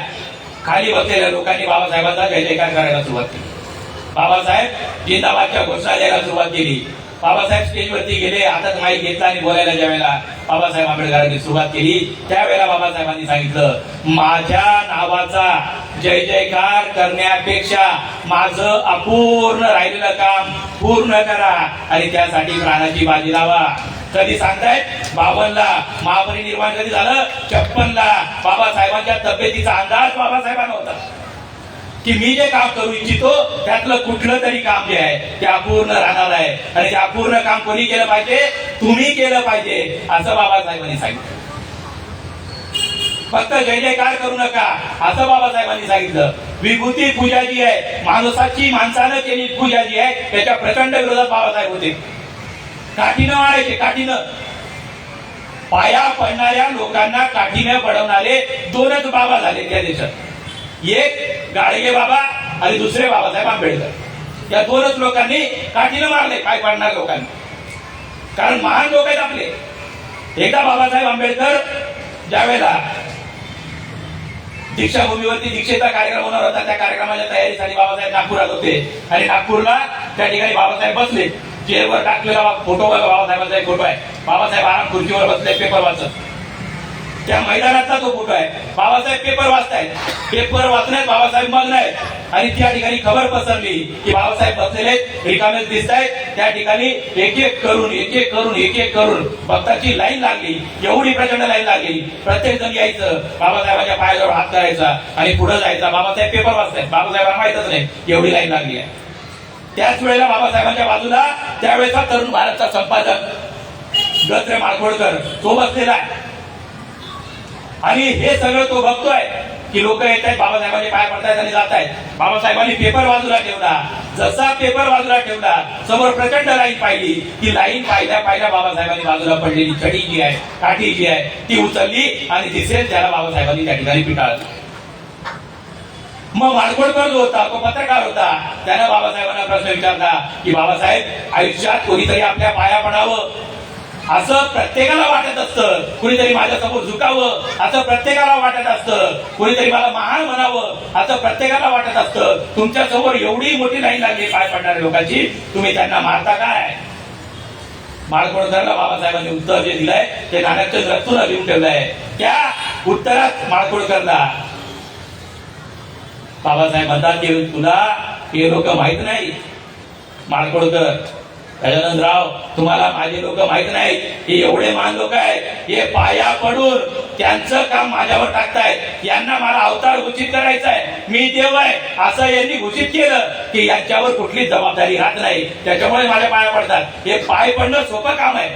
खाली बसलेल्या लोकांनी बाबासाहेबांचा जय जयकार करायला सुरुवात केली. बाबासाहेब जिंदाबादच्या घोषणा द्यायला सुरुवात केली. बाबासाहेब स्टेजवरती गेले, हातात माईक घेतला आणि बोलायला ज्या वेळेला बाबासाहेब आंबेडकरांनी सुरुवात केली त्यावेळेला बाबासाहेबांनी सांगितलं, माझ्या नावाचा जय जयकार करण्यापेक्षा माझं अपूर्ण राहिलेलं काम पूर्ण करा आणि त्यासाठी प्राणाची बाजी लावा. कधी सांगतायत 52ला महापरिनिर्वाण कधी झालं? 56ला. बाबासाहेबांच्या तब्येतीचा अंदाज बाबासाहेबांना होता की मी जे काम करू इच्छितो त्यातलं कुठलं तरी काम जे आहे ते अपूर्ण राहणार आहे आणि ते अपूर्ण काम कोणी केलं पाहिजे? तुम्ही केलं पाहिजे असं बाबासाहेबांनी सांगितलं. फक्त जय जयकार करू नका असं बाबासाहेबांनी सांगितलं. विभूती पूजा जी आहे, माणसानं केली पूजा जी आहे त्याच्या प्रचंड विरोधात बाबासाहेब होते. काठीनं मारायचे, काठीनं. पाया पडणाऱ्या लोकांना काठीनं पडवणारे 2च बाबा झाले त्या देशात. एक गाडगे बाबा आणि दुसरे बाबासाहेब आंबेडकर. या 2च लोकांनी काठीनं मारले पाय पडणाऱ्या लोकांनी, कारण महान लोक आहेत आपले. एकदा बाबासाहेब आंबेडकर ज्यावेळेला दीक्षाभूमीवरती दीक्षेचा कार्यक्रम होणार होता त्या कार्यक्रमाच्या तयारीसाठी बाबासाहेब नागपुरात होते आणि नागपूरला त्या ठिकाणी बाबासाहेब बसले. चेअरवर टाकलेला फोटो बाबासाहेबांचा एक फोटो आहे. बाबासाहेब आराम खुर्चीवर बसले पेपर वाचत. त्या मैदानातला तो फोटो आहे. बाबासाहेब पेपर वाचतायत. पेपर वाचण्यात बाबासाहेब मग्न आहेत आणि त्या ठिकाणी खबर पसरली की बाबासाहेब बसलेले रिकामेच दिसत आहेत. त्या ठिकाणी एक एक करून भक्ताची लाईन लागली. एवढी प्रचंड लाईन लागली. प्रत्येक जण यायचं, बाबासाहेबांच्या पायाजवळ हात करायचा आणि पुढे जायचा. बाबासाहेब पेपर वाचतायत. बाबासाहेबांना माहितच नाही एवढी लाईन लागली आहे. त्याच वेळेला बाबासाहेबांच्या बाजूला त्यावेळेचा तरुण भारतचा संपादक गत्रे माळखोडकर तो बसलेला आहे आणि हे सगळं तो बघतोय की लोक येत आहेत, बाबासाहेबांचे पाय पडतायत आणि जात आहेत. बाबासाहेबांनी पेपर बाजूला ठेवला. जसा पेपर बाजूला ठेवला समोर प्रचंड लाईन पाहिली. ती लाईन पाहिल्या बाबासाहेबांनी बाजूला पडलेली छडी जी आहे, काठी जी आहे ती उचलली आणि दिसेल त्याला बाबासाहेबांनी त्या ठिकाणी पिटाळलं. मग माळखोडकर जो होता तो पत्रकार होता. त्यानं बाबासाहेबांना प्रश्न विचारला की बाबासाहेब, आयुष्यात कोणीतरी आपल्या पाया पडावं असं प्रत्येकाला वाटत असतं. कुणीतरी माझ्या समोर झुकावं असं प्रत्येकाला वाटत असतं. कुणीतरी मला महान म्हणावं असं प्रत्येकाला वाटत असतं. तुमच्या समोर एवढी मोठी लाईन लागली पाय पडणाऱ्या लोकांची, तुम्ही त्यांना मारता काय? माळखोडकरला बाबासाहेबांनी उत्तर जे दिलंय ते नानकचंद रत्तून लिहून ठेवलंय. त्या उत्तरात माळखोडकरला बाबासाहेब म्हणतात की तुला हे लोक माहित नाही. माळकोडकर, गजाननराव, तुम्हाला माझे लोक माहित नाहीत. हे एवढे महान लोक आहेत, हे पाया पडून त्यांचं काम माझ्यावर टाकतायत. यांना मला अवतार घोषित करायचा आहे, मी देव आहे असं यांनी घोषित केलं की यांच्यावर कुठली जबाबदारी राहत नाही. त्याच्यामुळे माझ्या पाया पडतात. हे पाय पडणं सोपं काम आहे.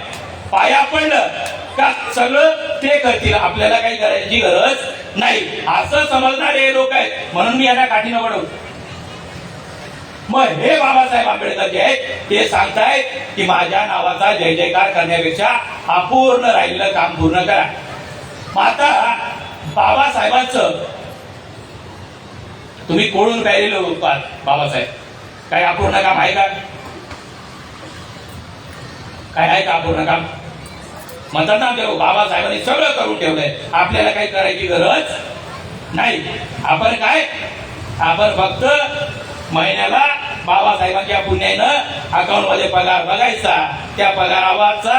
पाया पडलं का सगळं ते करतील, आपल्याला काही करायची गरज नाही असं समजणारे लोक आहेत. म्हणून मी यांना काठीनं पडवतो. मग हे बाबासाहेब आंबेडकर जे आहेत ते सांगतायत की माझ्या नावाचा जय जयकार करण्यापेक्षा अपूर्ण राहिलेलं काम पूर्ण करा. मग आता बाबासाहेबांचं तुम्ही कोळून प्यायलेलं उत्पाद बाबासाहेब, काही अपूर्ण काम आहे का? काय आहे का अपूर्ण काम? म्हणतात ना आमच्या बाबासाहेबांनी सगळं करून ठेवलंय, आपल्याला काही करायची गरज नाही. आपण काय, आपण फक्त महिन्याला बाबासाहेबांच्या पुण्यानं अकाउंट मध्ये पगार बघायचा, त्या पगारावरचा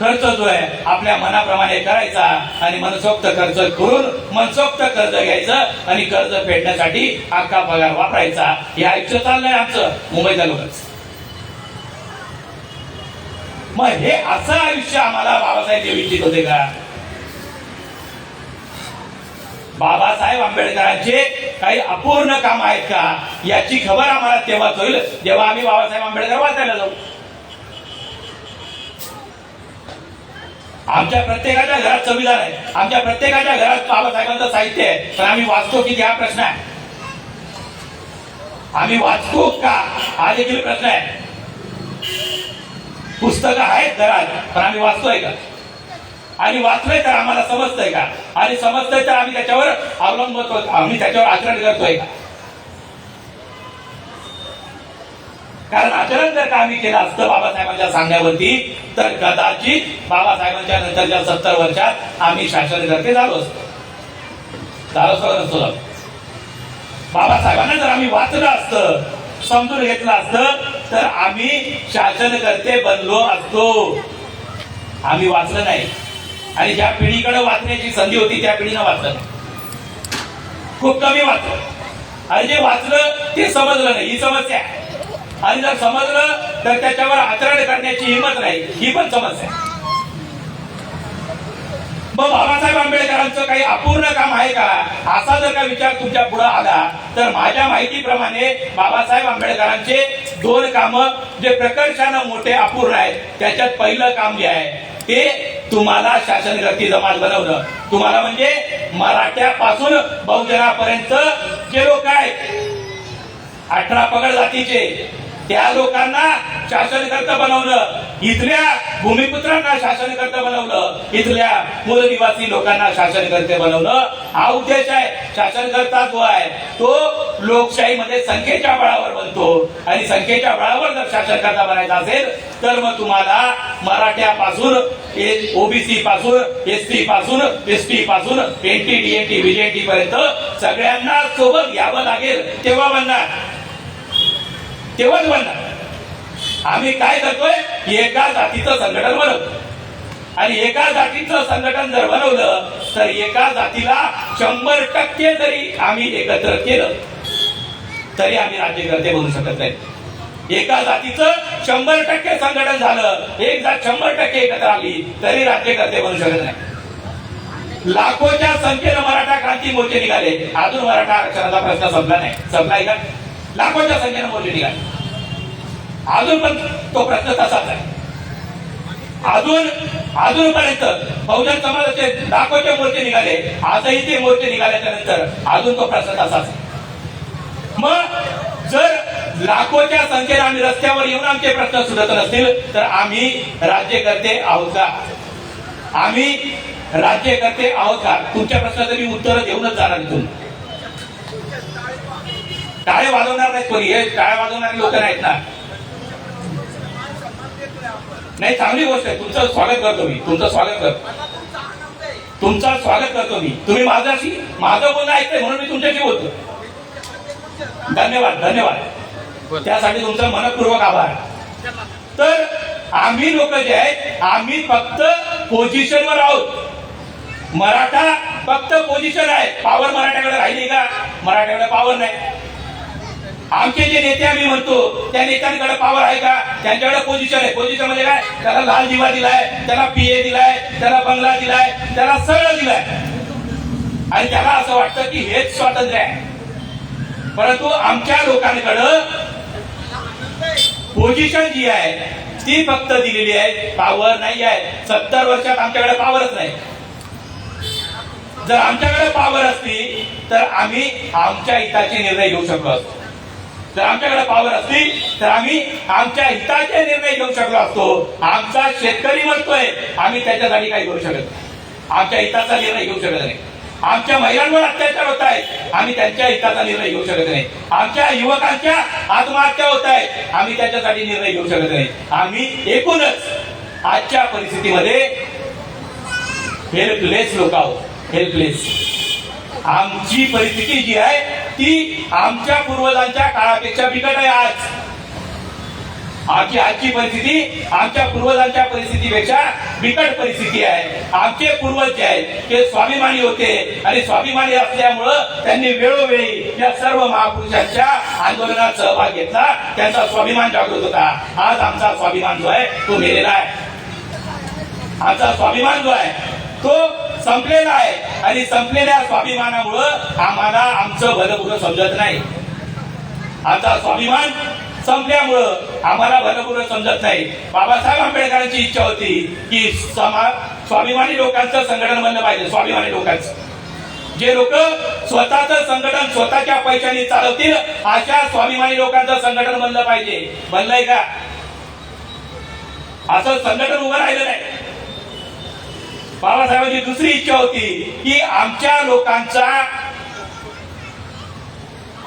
खर्च जो आहे आपल्या मनाप्रमाणे करायचा आणि मनसोक्त खर्च करून मनसोक्त कर्ज घ्यायचं आणि कर्ज फेडण्यासाठी अख्खा पगार वापरायचा. हे आयुष्य चाललंय आमचं मुंबईच्या लोकांचं. मग हे असं आयुष्य आम्हाला बाबासाहेब देऊ इच्छित होते का? बाबासाहेब आंबेडकरांचे काही अपूर्ण काम आहेत का याची खबर आम्हाला तेव्हाच होईल जेव्हा आम्ही बाबासाहेब आंबेडकर वाचायला जाऊ. आमच्या प्रत्येकाच्या घरात संविधान आहे, आमच्या प्रत्येकाच्या घरात बाबासाहेबांचं साहित्य आहे, पण आम्ही वाचतो किती हा प्रश्न आहे. आम्ही वाचतो का हा देखील प्रश्न आहे. पुस्तकं आहेत घरात, पण आम्ही वाचतोय का? आणि वाचलंय तर आम्हाला समजतंय का? आणि समजतंय तर आम्ही त्याच्यावर अवलंबतो, आम्ही त्याच्यावर आचरण करतोय का? कारण आचरण जर का आम्ही केलं असतं बाबासाहेबांच्या सांगण्यावरती तर कदाचित बाबासाहेबांच्या नंतरच्या 70 वर्षात आम्ही शासनकर्ते झालो नसतो. बाबासाहेबांना जर आम्ही वाचलं असतं, समजून घेतलं असतं तर आम्ही शासनकर्ते बनलो असतो. आम्ही वाचलं नाही आणि ज्या पिढीकडे वाचण्याची संधी होती त्या पिढीनं वाचलं, खूप कमी वाचलं. आणि जे वाचलं ते समजलं नाही, ही समस्या. आणि जर समजलं तर त्याच्यावर आचरण करण्याची हिंमत नाही, ही पण समस्या. मग बाबासाहेब आंबेडकरांचं काही अपूर्ण काम आहे का असा जर का विचार तुमच्या पुढे आला तर माझ्या माहितीप्रमाणे बाबासाहेब आंबेडकरांचे 2 कामं जे प्रकर्षानं मोठे अपूर्ण आहेत. त्याच्यात पहिलं काम जे आहे ते तुम्हाला शासनकर्ती जमात बनवणं. तुम्हाला म्हणजे मराठ्यापासून बहुजनापर्यंत जे लोक आहेत 18 पगड जातीचे त्या लोकांना शासनकर्ता बनवलं, इथल्या भूमिपुत्रांना शासनकर्ता बनवलं, इथल्या मूल निवासी लोकांना शासनकर्ते बनवलं. हा उद्देश आहे. शासनकर्ता जो आहे तो लोकशाहीमध्ये संख्येच्या बळावर बनतो आणि संख्येच्या बळावर जर शासनकर्ता बनायचा असेल तर मग तुम्हाला मराठ्यापासून ओबीसी पासून, एसटी पासून, एसटी पासून, एनटी, डीएनटी, बीजेटी पर्यंत सगळ्यांना सोबत घ्यावं लागेल, तेव्हा बनणार, तेव्हाच बनणार. आम्ही काय करतोय, एका जातीचं संघटन बनवतो आणि एका जातीचं संघटन जर बनवलं तर एका जातीला 100% जरी आम्ही एकत्र केलं तरी आम्ही राज्यकर्ते बनू शकत नाही. एका जातीचं 100% संघटन झालं, एक जात 100% एकत्र आली तरी राज्यकर्ते बनू शकत नाही. लाखोच्या संख्येनं मराठा क्रांती मोर्चे निघाले, अजून मराठा आरक्षणाचा प्रश्न संपला नाही. संपलाय का? लाखोच्या संख्येनं मोर्चे निघाले, अजून पण तो प्रश्न तसाच आहे. अजूनपर्यंत बहुजन समाजाचे लाखोचे मोर्चे निघाले, आजही ते मोर्चे निघाल्याच्या नंतर अजून तो प्रश्न तसाच आहे. मग जर लाखोच्या संख्येने आम्ही रस्त्यावर येऊन आमचे प्रश्न सुटत नसतील तर आम्ही राज्यकर्ते आहोत का? आम्ही राज्यकर्ते आहोत का? तुमच्या प्रश्नाचं मी उत्तर देऊनच जाणार इथून. टाळे वाजवणार नाहीत कोणी, हे टाळे वाजवणारे लोक नाहीत ना. नाही, चांगली गोष्ट आहे. तुमचं स्वागत करतो मी, तुमचं स्वागत करतो, तुमचं स्वागत करतो मी. तुम्ही माझं बोलणं ऐकतंय म्हणून मी तुमच्याशी बोलतो. धन्यवाद, धन्यवाद. त्यासाठी तुमचं मनपूर्वक आभार. तर आम्ही लोक जे आहेत आम्ही फक्त पोझिशनवर आहोत. मराठा फक्त पोझिशन आहे. पॉवर मराठ्याकडे राहिली का? मराठ्याकडे पॉवर नाही. आमचे जे नेते आम्ही म्हणतो त्या नेत्यांकडे पॉवर आहे का? त्यांच्याकडे पोझिशन आहे. पोझिशन म्हणजे काय? त्याला लाल दिवा दिलाय, त्याला पीए दिलाय, त्याला बंगला दिलाय, त्याला सगळं दिलाय आणि त्याला असं वाटतं की हेच स्वातंत्र्य आहे. परंतु आमच्या लोकांकडं पोझिशन जी आहे ती फक्त दिलेली आहे, पॉवर नाही आहे. 70 वर्षात आमच्याकडे पॉवरच नाही. जर आमच्याकडे पॉवर असती तर आम्ही आमच्या हिताचे निर्णय घेऊ शकलो असतो. जर आमच्याकडे पॉवर असती तर आम्ही आमच्या हिताचे निर्णय घेऊ शकलो असतो. आमचा शेतकरी म्हणतोय, आम्ही त्याच्यासाठी काही करू शकत नाही. आमच्या हिताचा निर्णय घेऊ शकत नाही. आमच्या महिलांवर अत्याचार होत आहेत, आम्ही त्यांच्या हिताचा निर्णय घेऊ शकत नाही. आमच्या युवकांच्या आत्महत्या होत आहेत, आम्ही त्याच्यासाठी निर्णय घेऊ शकत नाही. आम्ही एकूणच आजच्या परिस्थितीमध्ये हेल्पलेस लोक आहोत. हेल्पलेस. आमची परिस्थिती जी आहे ती आमच्या पूर्वजांच्या काळापेक्षा बिकट आहे. आजची परिस्थिती आमच्या पूर्वजांच्या परिस्थितीपेक्षा बिकट परिस्थिती आहे. आमचे पूर्वज जे आहेत ते स्वाभिमानी होते आणि स्वाभिमानी असल्यामुळं त्यांनी वेळोवेळी या सर्व महापुरुषांच्या आंदोलनात सहभाग घेतला. त्यांचा स्वाभिमान जागृत होता. आज आमचा स्वाभिमान जो आहे तो मेलेला आहे. आमचा स्वाभिमान जो आहे तो संपलेला आहे आणि संपलेल्या स्वाभिमानामुळं आम्हाला आमचं भलं बुरं समजत नाही. आमचा स्वाभिमान संपल्यामुळं आम्हाला भलं बुरं समजत नाही. बाबासाहेब आंबेडकरांची इच्छा होती की स्वाभिमानी लोकांचं संघटन बनलं पाहिजे. स्वाभिमानी लोकांचं जे लोक स्वतःचं संघटन स्वतःच्या पैशाने चालवतील अशा स्वाभिमानी लोकांचं संघटन बनलं पाहिजे. बनलंय का? असं संघटन उभं राहिलं नाही. बाबासाहेबांची दुसरी इच्छा होती की आमच्या लोकांचा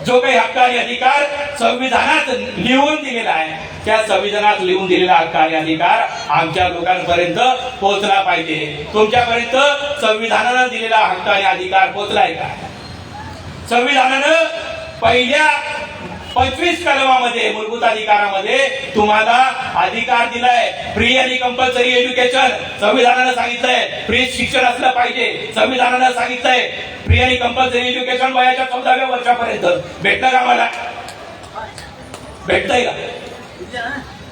जो काही हक्क आणि अधिकार संविधानात लिहून दिलेला आहे त्या संविधानात लिहून दिलेला हक्क आणि अधिकार आमच्या लोकांपर्यंत पोहोचला पाहिजे. तुमच्यापर्यंत संविधानानं दिलेला हक्क आणि अधिकार पोहोचलाय का? संविधानानं पहिल्या 25 कलमामध्ये मूलभूत अधिकारामध्ये तुम्हाला अधिकार दिलाय फ्री आणि कंपल्सरी एज्युकेशन. संविधानानं सांगितलंय फ्री शिक्षण असलं पाहिजे. संविधानानं सांगितलंय फ्री आणि कंपल्सरी एज्युकेशन वयाच्या 14व्या वर्षापर्यंत. भेटलं का मला? भेटतंय का?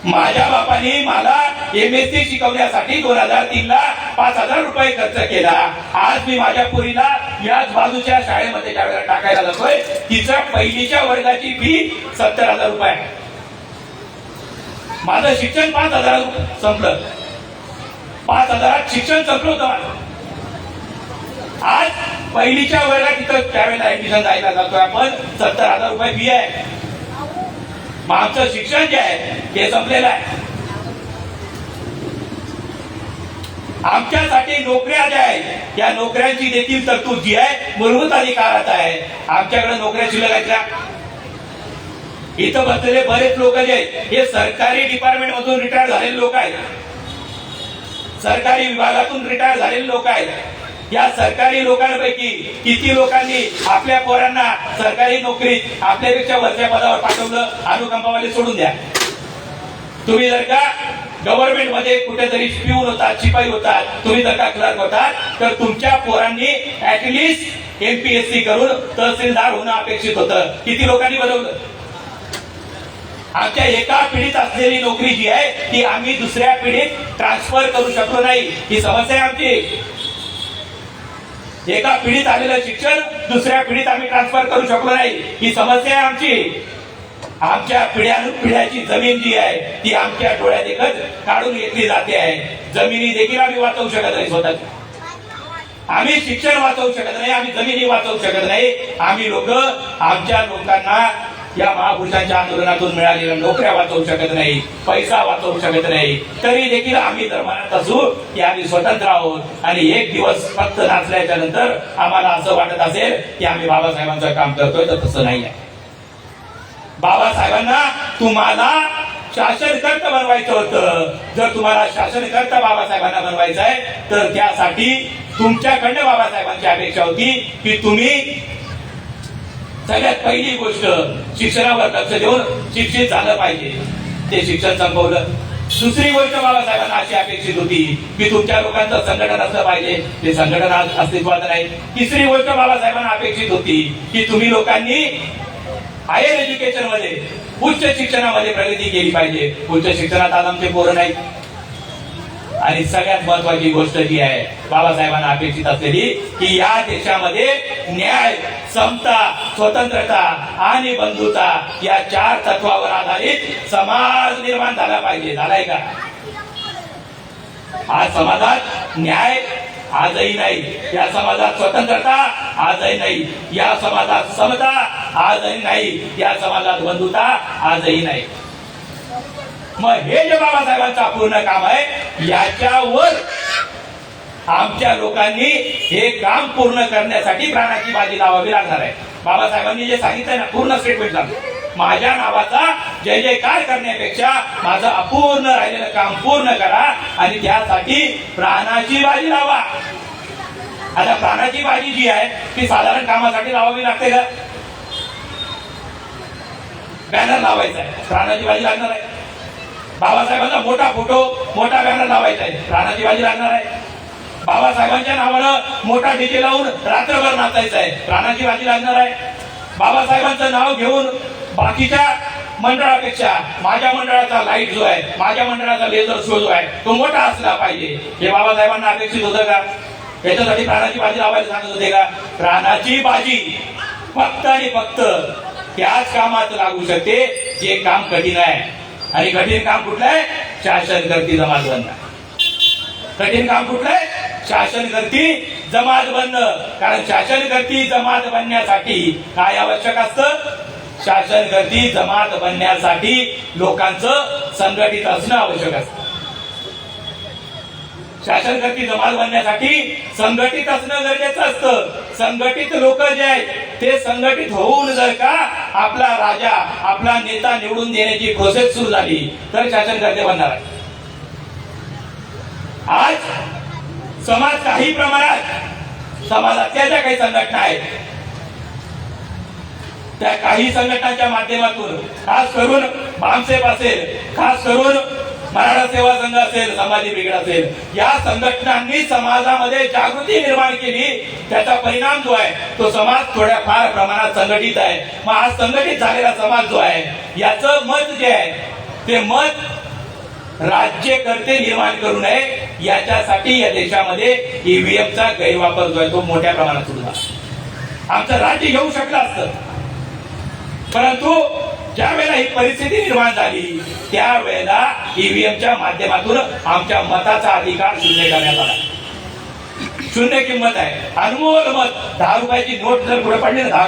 माझ्या बापाने मला MSc शिकवण्यासाठी 2003 ला 5,000 रुपये खर्च केला. आज मी माझ्या पोरीला याच बाजूच्या शाळेमध्ये ज्या वेळेला टाकायला जातोय तिच्या पहिलीच्या वर्गाची फी 70,000 रुपये. माझं शिक्षण 5,000 संपलं. 5,000 शिक्षण संपलं होतं माझं. आज पहिलीच्या वर्गात तिथं त्यावेळेला ऍडमिशन जायला जातोय आपण 70,000 रुपये फी आहे. मग आमचं शिक्षण जे आहे ते संपलेलं आहे. आमच्यासाठी नोकऱ्या ज्या आहेत त्या नोकऱ्यांची देखील तरतूद जी आहे मूलभूत अधिकारात आहे. आमच्याकडे नोकऱ्या शिल्लक आहेत का? इथं बसलेले बरेच लोक जे आहेत हे सरकारी डिपार्टमेंट मधून रिटायर झालेले लोक आहेत. सरकारी विभागातून रिटायर झालेले लोक आहेत. या सरकारी लोकांपैकी किती लोकांनी आपल्या पोरांना सरकारी नोकरीत आपल्यापेक्षा वरच्या पदावर पाठवलं? अनुकंपावाले सोडून द्या. तुम्ही जर का गव्हर्नमेंट मध्ये कुठेतरी पिऊन होतात, शिपाई होतात, तुम्ही जर का क्लर्क होतात तर तुमच्या पोरांनी ऍटलिस्ट MPSC करून तहसीलदार होणं अपेक्षित होतं. किती लोकांनी बनवलं? आमच्या एका पिढीत असलेली नोकरी जी आहे ती आम्ही दुसऱ्या पिढीत ट्रान्सफर करू शकलो नाही. ही समस्या आहे आमची. एका पिढीत आलेलं शिक्षण दुसऱ्या पिढीत आम्ही ट्रान्सफर करू शकलो नाही. ही समस्या आहे आमची. आमच्या पिढ्याची जमीन जी आहे ती आमच्या डोळ्यात एकच काढून घेतली जाते आहे. जमिनी देखील आम्ही वाचवू शकत नाही स्वतःची. आम्ही शिक्षण वाचवू शकत नाही, आम्ही जमिनी वाचवू शकत नाही. आम्ही लोक आमच्या लोकांना या महापुरुषांच्या आंदोलनातून मिळालेल्या नोकऱ्या वाचवू शकत नाही, पैसा वाचवू शकत नाही. तरी देखील आम्ही तर म्हणत असू की आम्ही स्वतंत्र आहोत आणि एक दिवस फक्त नाचल्याच्या नंतर आम्हाला असं वाटत असेल की आम्ही बाबासाहेबांचं काम करतोय, तर तसं नाही आहे. बाबासाहेबांना तुम्हाला शासनकर्ता बनवायचं होतं. जर तुम्हाला शासनकर्ता बाबासाहेबांना बनवायचं आहे तर त्यासाठी तुमच्याकडनं बाबासाहेबांची अपेक्षा होती की तुम्ही सगळ्यात पहिली गोष्ट शिक्षणावर लक्ष देऊन शिक्षित झालं पाहिजे. ते शिक्षण संपवलं. दुसरी गोष्ट बाबासाहेबांना अशी अपेक्षित होती की तुमच्या लोकांचं संघटन असलं पाहिजे. ते संघटन आज अस्तित्वात नाही. तिसरी गोष्ट बाबासाहेबांना अपेक्षित होती की तुम्ही लोकांनी हायर एज्युकेशन मध्ये, उच्च शिक्षणामध्ये प्रगती केली पाहिजे. उच्च शिक्षणात आज आमचे पोरं नाहीत. आणि सगळ्यात महत्वाची गोष्ट जी आहे बाबासाहेबांना अपेक्षित असलेली की या देशामध्ये न्याय, समता, स्वतंत्रता आणि बंधुता या 4 तत्वावर आधारित समाज निर्माण झाला पाहिजे. झालाय का? आज समाजात न्याय आजही नाही, या समाजात स्वतंत्रता आजही नाही, या समाजात समता आजही नाही, या समाजात बंधुता आजही नाही. मग हे जे बाबासाहेबांचं अपूर्ण काम आहे याच्यावर आमच्या लोकांनी हे काम पूर्ण करण्यासाठी प्राणाची बाजी लावावी लागणार आहे. बाबासाहेबांनी जे सांगितलंय ना, पूर्ण स्टेटमेंट सांगतो, माझ्या नावाचा जय जयकार करण्यापेक्षा माझं अपूर्ण राहिलेलं काम पूर्ण करा आणि त्यासाठी प्राणाची बाजी लावा. आता प्राणाची बाजी जी आहे ती साधारण कामासाठी लावावी लागते का? बॅनर लावायचा आहे, प्राणाची बाजी लागणार आहे. बाबासाहेबांचा मोठा फोटो, मोठा बॅनर लावायचा आहे, प्राणाची बाजी लागणार आहे. बाबासाहेबांच्या नावानं मोठा डीजे लावून रात्रभर नाचायचं आहे, प्राणाची बाजी लागणार आहे. बाबासाहेबांचं नाव घेऊन बाकीच्या मंडळापेक्षा माझ्या मंडळाचा लाईट जो आहे, माझ्या मंडळाचा लेझर शो जो आहे तो मोठा असला पाहिजे. हे बाबासाहेबांना अपेक्षित होतं का? याच्यासाठी प्राणाची बाजी लावायला सांगत होते का? प्राणाची बाजी फक्त आणि फक्त त्याच कामात लागू शकते जे काम कठीण आहे. आणि कठीण काम कुठलं आहे? शासन करती जमात बनणं. कठीण काम कुठलं आहे? शासन करती जमात बनणं. कारण शासन करती जमात बनण्यासाठी काय आवश्यक असतं? शासन करती जमात बनण्यासाठी लोकांचं संघटित असणं आवश्यक असतं. शासन करती जमात बनण्यासाठी संघटित असणं गरजेचं असतं. संघटित लोक जे आहेत ते संघटित होऊन जर का आपला राजा, आपला नेता निवडून देण्याची प्रोसेस सुरू झाली तर शासन करते बनणार आहे. आज समाज काही प्रमाणात, समाजातल्या ज्या काही संघटना आहेत त्या काही संघटनांच्या माध्यमातून, खास करून भामसेप असेल, खास करून मराठा सेवा संघ असेल, समाजी ब्रिगेड असेल, या संघटनांनी समाजामध्ये जागृती निर्माण केली. त्याचा परिणाम जो आहे तो समाज थोड्या फार प्रमाणात संघटित आहे. मग हा संघटित झालेला समाज जो आहे याचं मत जे आहे ते मत राज्यकर्ते निर्माण करू नये याच्यासाठी या देशामध्ये ईव्हीएमचा गैरवापर जो आहे तो मोठ्या प्रमाणात सुरू झाला. आमचं राज्य घेऊ शकलं असतं, परंतु ज्या वेळेला ही परिस्थिती निर्माण झाली त्यावेळेला ईव्हीएमच्या माध्यमातून आमच्या मताचा अधिकार शून्य करण्यात आला. शून्य किंमत आहे, अनमोल मत. 10 रुपयाची नोट जर कुठे पडली ना, 10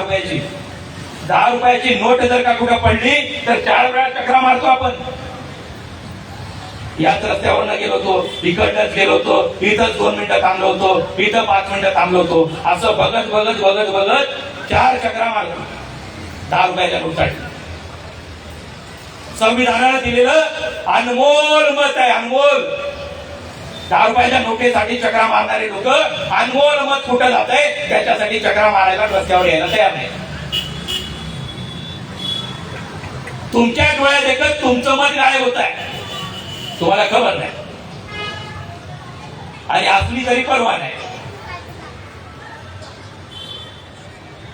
रुपयाची नोट जर का कुठे पडली तर 4 वेळा चक्रा मारतो आपण. याच रस्त्यावरनं गेलो होतो, इकडनंच गेलो होतो, इथंच 2 मिनिटं थांबलो होतो, इथं 5 मिनिटं थांबलो होतो, असं बघत बघत बघत बघत 4 चक्रा मारतो 10 रुपयाच्या नोटसाठी. संविधानानं दिलेलं अनमोल मत आहे, अनमोल. 10 रुपयाच्या नोटेसाठी चक्रा मारणारे लोक अनमोल मत कुठं जात आहे त्याच्यासाठी चक्रा मारायला रस्त्यावर यायला तयार नाही. तुमच्या डोळ्यात देखत तुमचं मत गायब होत आहे, तुम्हाला खबर नाही आणि असली तरी परवा नाही.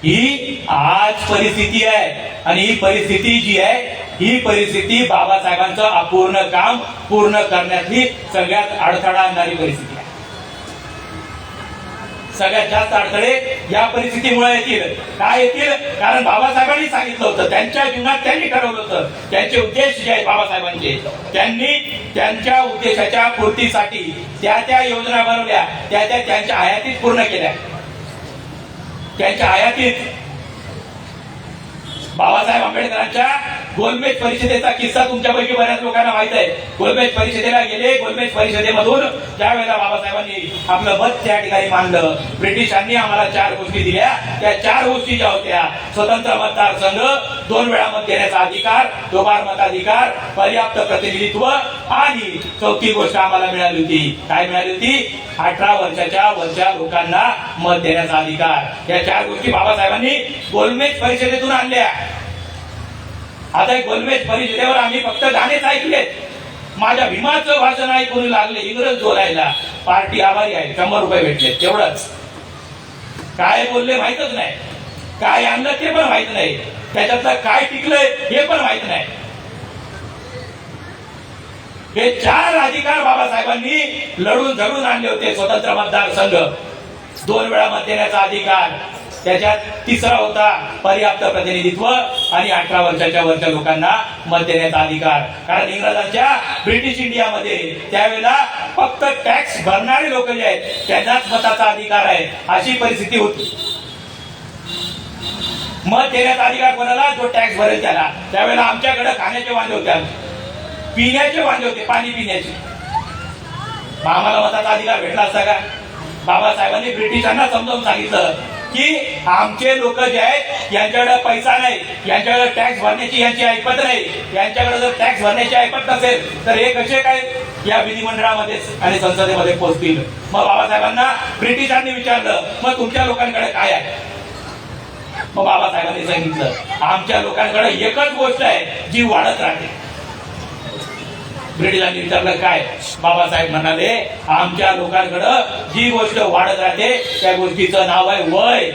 ही आज परिस्थिती आहे आणि ही परिस्थिती जी आहे ही परिस्थिती बाबासाहेबांचं अपूर्ण काम पूर्ण करण्यातली सगळ्यात अडथळा आणणारी परिस्थिती आहे. सगळ्यात जास्त अडथळे या परिस्थितीमुळे येतील. काय येतील? कारण बाबासाहेबांनी सांगितलं होतं, त्यांच्या जीवनात त्यांनी ठरवलं होतं, त्यांचे उद्देश जे आहेत बाबासाहेबांचे, त्यांनी त्यांच्या उद्देशाच्या पूर्तीसाठी त्या योजना बनवल्या, त्यांच्या हयातीत पूर्ण केल्या. त्यांच्या हयातीत बाबासाहेब आंबेडकरांच्या गोलमेज परिषदेचा किस्सा तुमच्यापैकी बऱ्याच लोकांना माहित आहे. गोलमेज परिषदेला गेले, गोलमेज परिषदेमधून ज्या वेळेला बाबासाहेबांनी आपलं मत त्या ठिकाणी मांडलं, ब्रिटिशांनी आम्हाला 4 गोष्टी दिल्या. त्या 4 गोष्टी ज्या होत्या, स्वतंत्र मतदारसंघ, 2 वेळा मत देण्याचा अधिकार, दोबार मताधिकार, पर्याप्त प्रतिनिधित्व आणि 4थी गोष्ट आम्हाला मिळाली होती. काय मिळाली होती? 18 वर्षाच्या वरच्या लोकांना मत देण्याचा अधिकार. या 4 गोष्टी बाबासाहेबांनी गोलमेज परिषदेतून आणल्या. आता गोलमेज परिषदेवर आम्ही फक्त गाणेच ऐकले. माझ्या भीमाचं भाषण ऐकून लागले इंग्रज बोलायला. पार्टी आभारी आहे, 100 रुपये भेटले, तेवढंच. काय बोलले माहितच नाही. काय आणलं ते पण माहित नाही, त्याच्यातलं काय टिकलंय हे पण माहित नाही. हे 4 अधिकार बाबासाहेबांनी लढून झगडून आणले होते. स्वतंत्र मतदारसंघ, 2 वेळा मत देण्याचा अधिकार, त्याच्यात तिसरा होता पर्याप्त प्रतिनिधित्व आणि 18 वर्षाच्या वरच्या लोकांना मत देण्याचा अधिकार. कारण इंग्रजांच्या ब्रिटिश इंडियामध्ये त्यावेळेला फक्त टॅक्स भरणारे लोक जे आहेत त्यांनाच मताचा अधिकार आहे, अशी परिस्थिती होती. मत देण्याचा अधिकार कोणाला? जो टॅक्स भरेल त्याला. त्यावेळेला आमच्याकडे खाण्याचे वांदे होते, पिण्याचे वांदे होते, पाणी पिण्याचे. आम्हाला मताचा अधिकार भेटला असता का? बाबासाहेबांनी ब्रिटिशांना समजावून सांगितलं की आमचे लोक जे आहेत यांच्याकडे पैसा नाही, यांच्याकडे टॅक्स भरण्याची यांची ऐपत नाही, यांच्याकडे जर टॅक्स भरण्याची ऐपत नसेल तर हे कसे काय या विधिमंडळामध्ये आणि संसदेमध्ये पोहोचतील? मग बाबासाहेबांना ब्रिटिशांनी विचारलं, मग तुमच्या लोकांकडे काय आहे? मग बाबासाहेबांनी सांगितलं आमच्या लोकांकडे एकच गोष्ट आहे जी वाढत राहते. ब्रिटिशांनी विचारलं काय? बाबासाहेब म्हणाले आमच्या लोकांकडं जी गोष्ट वाढत राहते त्या गोष्टीचं नाव आहे वय.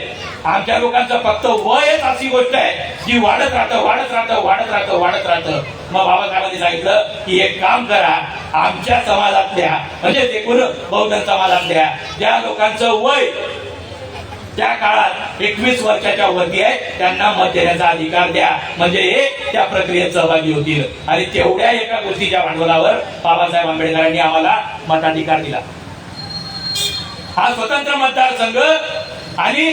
आमच्या लोकांचं फक्त वयच अशी गोष्ट आहे जी वाढत राहतं, वाढत राहतं, वाढत राहतं, वाढत राहतं. मग बाबासाहेबांनी सांगितलं की एक काम करा, आमच्या समाजातल्या म्हणजे एकूण बहुजन समाजातल्या ज्या लोकांचं वय त्या काळात 21 वर्षाच्या वरती आहे त्यांना मत देण्याचा अधिकार द्या, म्हणजे हे त्या प्रक्रियेत सहभागी होतील. आणि तेवढ्या एका गोष्टीच्या भांडवलावर बाबासाहेब आंबेडकरांनी आम्हाला मताधिकार दिला. हा स्वतंत्र मतदारसंघ आणि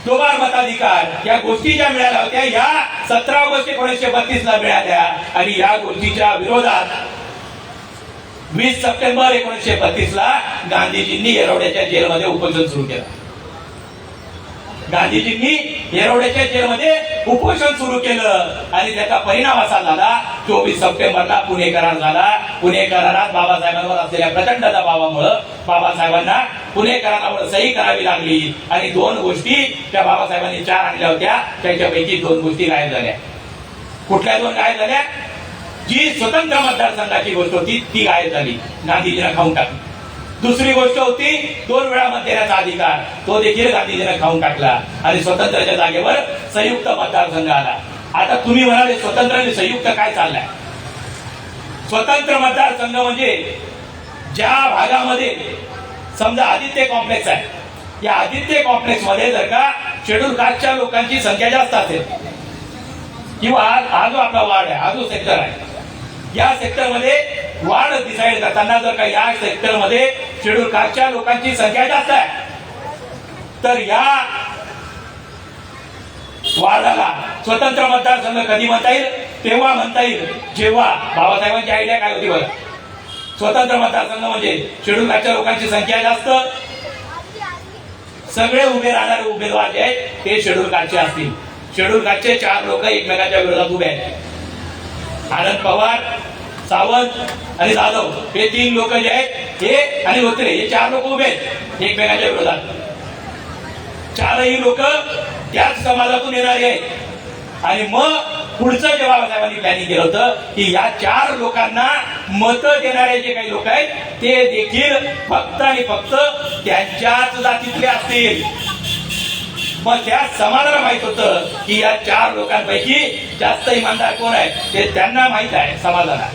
दोबार मताधिकार या गोष्टी ज्या मिळाल्या होत्या या 17 ऑगस्ट 1932 ला मिळाल्या. आणि या गोष्टीच्या विरोधात 20 सप्टेंबर 1932 ला गांधीजींनी येरवड्याच्या जेलमध्ये उपोषण सुरू केलं. गांधीजींनी येरवड्याच्या जेलमध्ये उपोषण सुरू केलं आणि त्याचा परिणाम असा झाला 24 सप्टेंबरला पुणे करार झाला. पुणे करारात बाबासाहेबांवर असलेल्या प्रचंड दबावामुळे बाबासाहेबांना पुणे करारावर सही करावी लागली आणि 2 गोष्टी त्या बाबासाहेबांनी 4 आणल्या होत्या त्याच्यापैकी 2 गोष्टी गायब झाल्या. कुठल्या 2 गायब झाल्या? जी स्वतंत्र मतदारसंघाची गोष्ट होती ती गायब झाली, गांधीजींना खाऊन टाकली. दुसरी गोष्ट होती 2 वेळा मत देण्याचा अधिकार, तो देखील गांधीजीने खाऊन टाकला आणि स्वतंत्रच्या जागेवर संयुक्त मतदारसंघ आला. आता तुम्ही म्हणाले स्वतंत्र आणि संयुक्त काय चाललंय? स्वतंत्र मतदारसंघ म्हणजे ज्या भागामध्ये समजा आदित्य कॉम्प्लेक्स आहे, या आदित्य कॉम्प्लेक्स मध्ये जर का शेड्यूल कास्टच्या लोकांची संख्या जास्त असेल किंवा हा जो आपला वार्ड आहे, हा जो सेक्टर आहे, या सेक्टरमध्ये वार्ड डिसाईड करताना जर का या सेक्टरमध्ये शेड्यूल कास्टच्या लोकांची संख्या जास्त आहे तर या वार्डाला स्वतंत्र मतदारसंघ कधी म्हणता येईल? तेव्हा म्हणता येईल जेव्हा बाबासाहेबांची आयडिया काय होती बघा, स्वतंत्र मतदारसंघ म्हणजे शेड्यूल कास्टच्या लोकांची संख्या जास्त, सगळे उभे राहणारे उमेदवार जे आहेत ते शेड्यूल कास्टचे असतील. शेड्यूल कास्टचे 4 लोक एकमेकांच्या विरोधात उभे आहेत. आनंद पवार, सावंत आणि जाधव हे 3 लोक जे आहेत हे आणि धोत्रे हे 4 लोक उभे आहेत एकमेकांच्या विरोधात. 4ही लोक त्याच समाजातून येणारे आहेत. आणि मग पुढचं जे बाबासाहेबांनी प्लॅनिंग केलं होतं की या 4 लोकांना मत देणारे जे काही लोक आहेत ते देखील फक्त आणि फक्त त्यांच्याच जातीतले असतील. मग त्या समाजाला माहित होतं की या 4 लोकांपैकी जास्त इमानदार कोण आहे ते त्यांना माहित आहे समाजाला.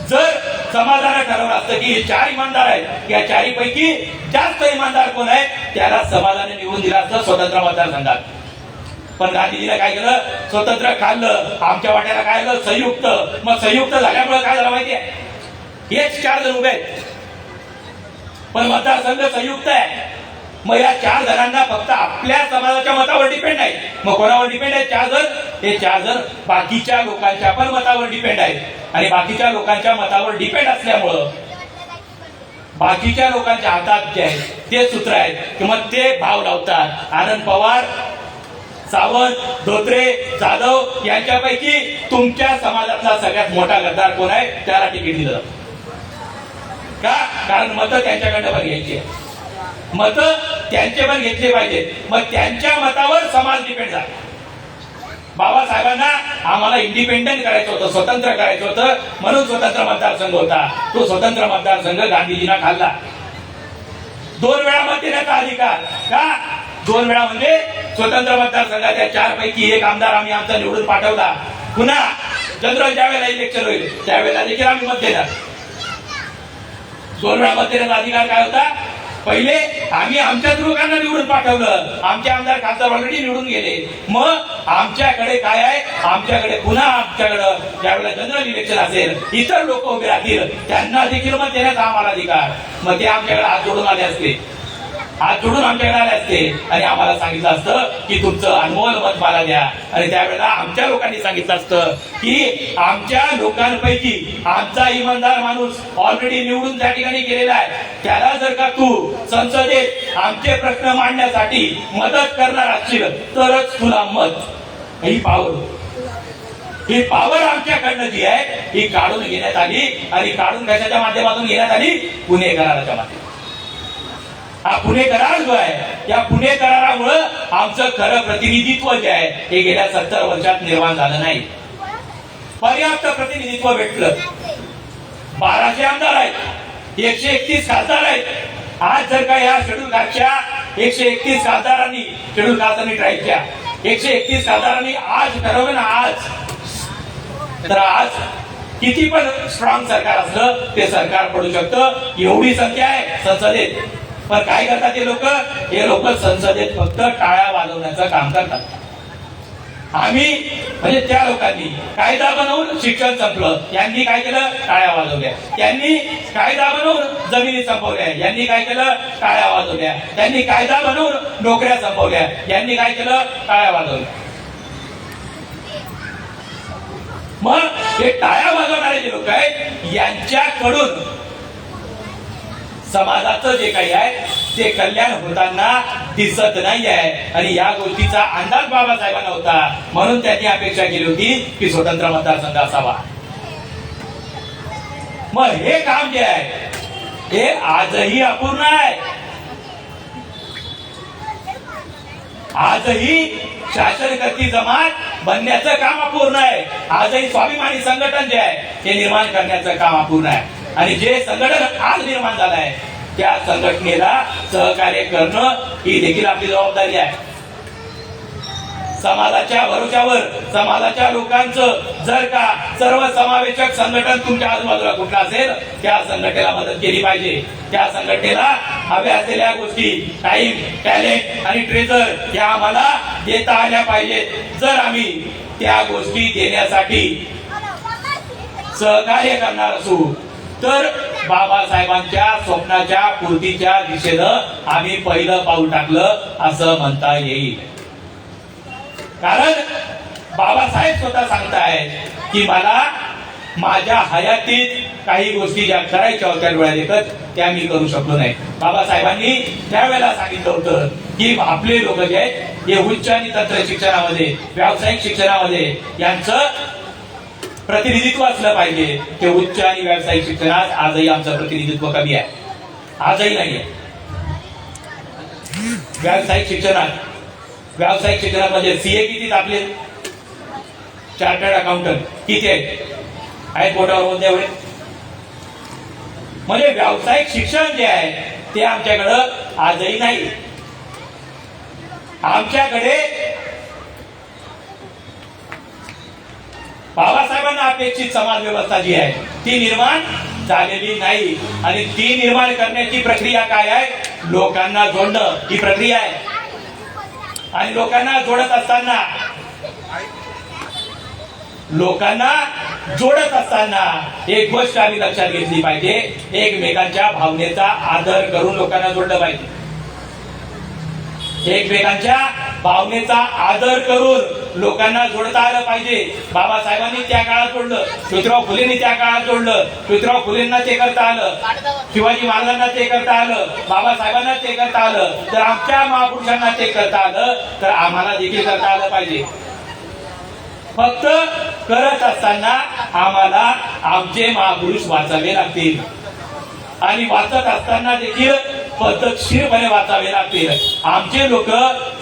जर समाजाने ठरवलं असतं की हे 4 इमानदार आहेत, या 4 पैकी जास्त इमानदार कोण आहे त्याला समाजाने निवडून दिलं असतं स्वतंत्र मतदारसंघात. पण गांधीजीने काय केलं? स्वतंत्र खाल्लं, आमच्या वाट्याला काय आलं? संयुक्त. मग संयुक्त झाल्यामुळे काय झालं माहितीये? हेच 4 जण उभे आहेत पण मतदारसंघ संयुक्त आहे. मग या 4 जणांना फक्त आपल्या समाजाच्या मतावर डिपेंड आहे. मग कोणावर डिपेंड आहे? 4 जण. हे 4 जण बाकीच्या लोकांच्या पण मतावर डिपेंड आहेत. आणि बाकीच्या लोकांच्या मतावर डिपेंड असल्यामुळं बाकीच्या लोकांच्या हातात जे आहे ते सूत्र आहेत किंवा ते भाव लावतात. आनंद पवार, सावंत, धोत्रे, जाधव यांच्यापैकी तुमच्या समाजातला सगळ्यात मोठा गद्दार कोण आहे त्याला तिकीट दिलं का? कारण मतं त्यांच्याकडनं पण घ्यायची आहे, मतं त्यांचे पण घेतले पाहिजे. मग त्यांच्या मतावर समाज डिपेंड झाला. बाबासाहेबांना आम्हाला इंडिपेंडेंट करायचं होतं, स्वतंत्र करायचं होतं, म्हणून स्वतंत्र मतदारसंघ होता. तो स्वतंत्र मतदारसंघ गांधीजींना खाल्ला. 2 वेळा मत देण्याचा अधिकार का? 2 वेळा म्हणजे स्वतंत्र मतदारसंघाच्या 4 पैकी 1 आमदार आम्ही आमचा निवडून पाठवला. पुन्हा जनरल ज्या वेळेला इलेक्शन होईल त्यावेळेला देखील आम्ही मत देणार. 2 वेळा मत देण्याचा अधिकार काय होता? पहिले आम्ही आमच्याच लोकांना निवडून पाठवलं, आमचे आमदार खासदार ऑलरेडी निवडून गेले. मग आमच्याकडे काय आहे? आमच्याकडे पुन्हा आमच्याकडं ज्यावेळेला जनरल इलेक्शन असेल इतर लोक उभे राहतील त्यांना देखील मत देण्याचा आम्हाला अधिकार. मग ते आमच्याकडे हात जोडून आले असते, हात जोडून आमच्याकडे आले असते आणि आम्हाला सांगितलं असतं की तुमचं अनमोल मत मला द्या. आणि त्यावेळेला आमच्या लोकांनी सांगितलं असतं की आमच्या लोकांपैकी आमचा इमानदार माणूस ऑलरेडी निवडून त्या ठिकाणी गेलेला आहे, त्याला जर का तू संसदेत आमचे प्रश्न मांडण्यासाठी मदत करणार असशील तरच तुला मत. ही पावर आमच्याकडनं जी आहे ही काढून घेण्यात आली. आणि काढून कशाच्या माध्यमातून घेण्यात आली? पुणे कराराच्या माध्यमातून. हा पुणे करार जो आहे या पुणे करारामुळं आमचं खरं प्रतिनिधित्व जे आहे हे गेल्या 70 वर्षात निर्माण झालं नाही. पर्याप्त प्रतिनिधित्व भेटलं. 1200 आमदार आहेत, 131 खासदार आहेत. आज जर का या शेड्यूल कास्टच्या 131 खासदारांनी, शेड्यूल कास्ट आणि ट्राईबच्या 131 खासदारांनी आज ठरवलं ना, आज तर आज किती पण स्ट्रॉंग सरकार असलं ते सरकार पडू शकतं. एवढी संख्या आहे संसदेत. पण काय करतात हे लोक संसदेत फक्त टाळ्या वाजवण्याचं काम करतात. आम्ही म्हणजे त्या लोकांनी कायदा बनवून शिक्षण संपलं, यांनी काय केलं? टाळ्या वाजवल्या. त्यांनी कायदा बनवून जमिनी संपवल्या, यांनी काय केलं? टाळ्या वाजवल्या. त्यांनी कायदा बनवून नोकऱ्या संपवल्या, यांनी काय केलं? टाळ्या वाजवल्या. मग हे टाळ्या वाजवणारे जे लोक आहेत यांच्याकडून समाजाचं जे काही आहे ते कल्याण होताना दिसत नाही आहे. आणि या गोष्टीचा अंदाज बाबासाहेबांना होता, म्हणून त्यांनी अपेक्षा केली होती की स्वतंत्र मतदारसंघ असावा. मग हे काम जे आहे हे आजही अपूर्ण आहे. आजही शासनकर्ती जमात बनण्याचं काम अपूर्ण आहे. आजही स्वाभिमानी संघटन जे आहे ते निर्माण करण्याचं काम अपूर्ण आहे. आणि जे संघटन आज निर्माण झालं आहे त्या संघटनेला सहकार्य करणं ही देखील आपली जबाबदारी आहे. समाजाच्या भरोशावर समाजाच्या लोकांचं जर का सर्व समावेशक संघटन तुमच्या आजूबाजूला कुठलं असेल त्या संघटनेला मदत केली पाहिजे. त्या संघटनेला हव्या असलेल्या गोष्टी टाइम, टॅलेंट आणि ट्रेजर या आम्हाला देता आल्या पाहिजेत. जर आम्ही त्या गोष्टी देण्यासाठी सहकार्य करणार असू तर बाबासाहेबांच्या स्वप्नाच्या पूर्तीच्या दिशेनं आम्ही पहिलं पाऊल टाकलं असं म्हणता येईल. कारण बाबासाहेब स्वतः सांगतायत की मला माझ्या हयातीत काही गोष्टी ज्या करायच्या होत्या डोळ्यात येतात त्या मी करू शकलो नाही. बाबासाहेबांनी त्यावेळेला सांगितलं होतं की आपले लोक जे आहेत हे उच्च आणि तंत्र शिक्षणामध्ये, व्यावसायिक शिक्षणामध्ये यांचं प्रतिनिधित्व असलं पाहिजे. ते उच्च आणि व्यावसायिक शिक्षणात आजही आमचं प्रतिनिधित्व कमी आहे, आजही नाहीये. व्यावसायिक शिक्षणात म्हणजे सीए किती आपले, चार्टर्ड अकाउंटंट किती आहेत बोटावर मोजण्या एवढे. म्हणजे व्यावसायिक शिक्षण जे आहे ते आमच्याकडं आजही नाही. आमच्याकडे बाबासाहेबांना अपेक्षित समाज व्यवस्था जी आहे ती निर्माण झालेली नाही. आणि ती निर्माण करण्याची प्रक्रिया काय आहे? लोकांना जोडणं ही प्रक्रिया आहे. आणि लोकांना जोडत असताना एक गोष्ट आम्ही लक्षात घेतली पाहिजे, एकमेकांच्या भावनेचा आदर करून लोकांना जोडलं पाहिजे. एकमेकांच्या भावनेचा आदर करून लोकांना जोडता आलं पाहिजे. बाबासाहेबांनी त्या काळात जोडलं, ज्योतिराव फुलेंनी त्या काळात जोडलं. ज्योतिराव फुलेंना ते करता आलं, शिवाजी महाराजांना ते करता आलं, बाबासाहेबांना ते करता आलं, तर आमच्या महापुरुषांना ते करता आलं तर आम्हाला देखील करता आलं पाहिजे. फक्त करत असताना आम्हाला आमचे महापुरुष वाचावे लागतील आणि वाचत असताना देखील पद्धतशीरपणे वाचावे लागतील. आमचे लोक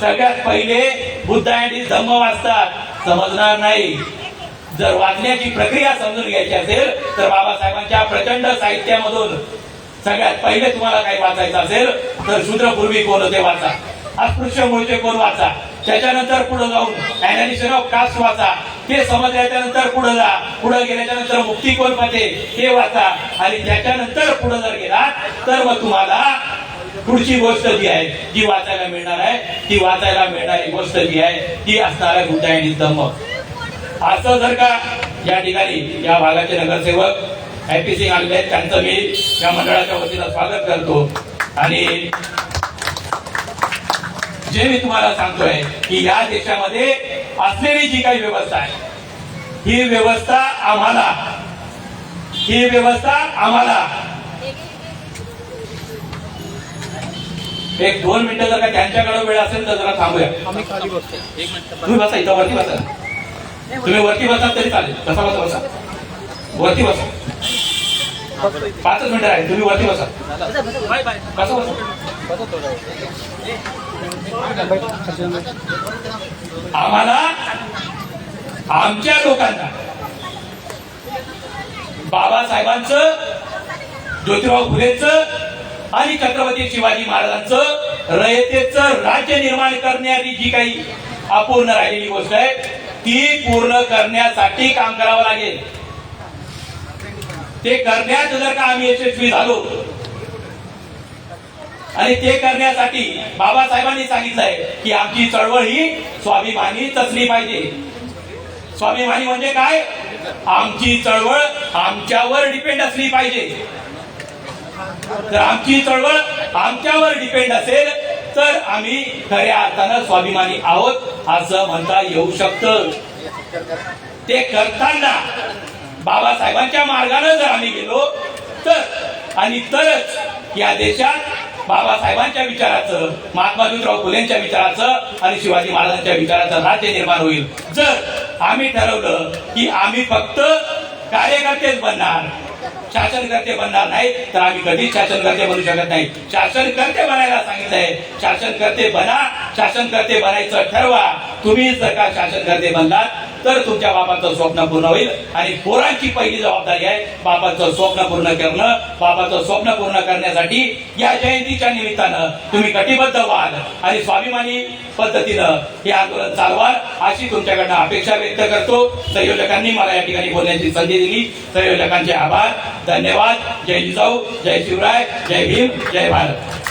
सगळ्यात पहिले बुद्ध अँड धम्म वाचतात, समजणार नाही. जर वाचण्याची प्रक्रिया समजून घ्यायची असेल तर बाबासाहेबांच्या प्रचंड साहित्यामधून सगळ्यात पहिले तुम्हाला काही वाचायचं असेल तर शूद्रपूर्वी कोण होते वाचा. अस्पृश्य मूळचे कोण वाचा, त्याच्यानंतर पुढे जाऊन अनालिसिस ऑफ कास्ट वाचा, ते समजल्याच्या नंतर पुढे जा, पुढे गेल्याच्या नंतर मुक्ती कोण पाहते हे वाचा, आणि त्याच्यानंतर पुढे जर गेला तर मग तुम्हाला पुढची गोष्ट जी आहे जी वाचायला मिळणार आहे, ती वाचायला मिळणारी गोष्ट जी आहे ती असणार आहे बुद्ध अँड धम्म. असं जर का या ठिकाणी या भागाचे नगरसेवक हॅपी सिंग आलेले आहेत, त्यांचं मी या मंडळाच्या वतीनं स्वागत करतो. आणि जे मी तुम्हाला सांगतोय की या देशामध्ये असलेली जी काही व्यवस्था आहे ही व्यवस्था आम्हाला एक 2 मिनिटं जर का त्यांच्याकडे वेळ असेल तर जरा थांबूया. तुम्ही बसा, इथं वरती बसा, तुम्ही वरती बसा तरी चालेल, कसा बसा वरती बसा, 5 मिनिटं आहे, तुम्ही वरती बसा, कसं बसा. आम्हाला आमच्या लोकांना बाबासाहेबांचं, ज्योतिराव फुलेंचं आणि छत्रपती शिवाजी महाराजांचं रयतेचं राज्य निर्माण करण्याची जी काही अपूर्ण राहिलेली गोष्ट आहे ती पूर्ण करण्यासाठी काम करावं लागेल. ते करण्यात जर का आम्ही यशस्वी झालो आणि ते करण्यासाठी बाबासाहेबांनी सांगितलंय की आमची चळवळ ही स्वाभिमानीच असली पाहिजे. स्वाभिमानी म्हणजे काय? आमची चळवळ आमच्यावर डिपेंड असली पाहिजे. तर आमची चळवळ आमच्यावर डिपेंड असेल तर आम्ही खऱ्या अर्थानं स्वाभिमानी आहोत असं म्हणता येऊ शकतं. ते करताना बाबासाहेबांच्या मार्गाने जर आम्ही गेलो तर आणि तरच या देशात बाबासाहेबांच्या विचाराचं, महात्मा ज्योतिराव फुलेंच्या विचाराचं आणि शिवाजी महाराजांच्या विचाराचं राज्य निर्माण होईल. जर आम्ही ठरवलं की आम्ही फक्त कार्यकर्तेच बनणार, शासनकर्ते बनणार नाही, तर आम्ही कधीच शासनकर्ते बनू शकत नाही. शासनकर्ते बनायला सांगितलंय, शासनकर्ते बना, शासनकर्ते बनायचं ठरवा. तुम्ही जर का शासनकर्ते बनलात तर तुमच्या बाबाचं स्वप्न पूर्ण होईल. आणि पोरांची पहिली जबाबदारी आहे बाबाचं स्वप्न पूर्ण करणं. बाबाचं स्वप्न पूर्ण करण्यासाठी या जयंतीच्या निमित्तानं तुम्ही कटिबद्ध व्हाल आणि स्वाभिमानी पद्धतीनं हे आंदोलन चालवाल अशी तुमच्याकडनं अपेक्षा व्यक्त करतो. संयोजकांनी मला या ठिकाणी बोलण्याची संधी दिली. संयोजकांचे आभार, धन्यवाद. जय जिजाऊ, जय शिवराय, जय भीम, जय भारत.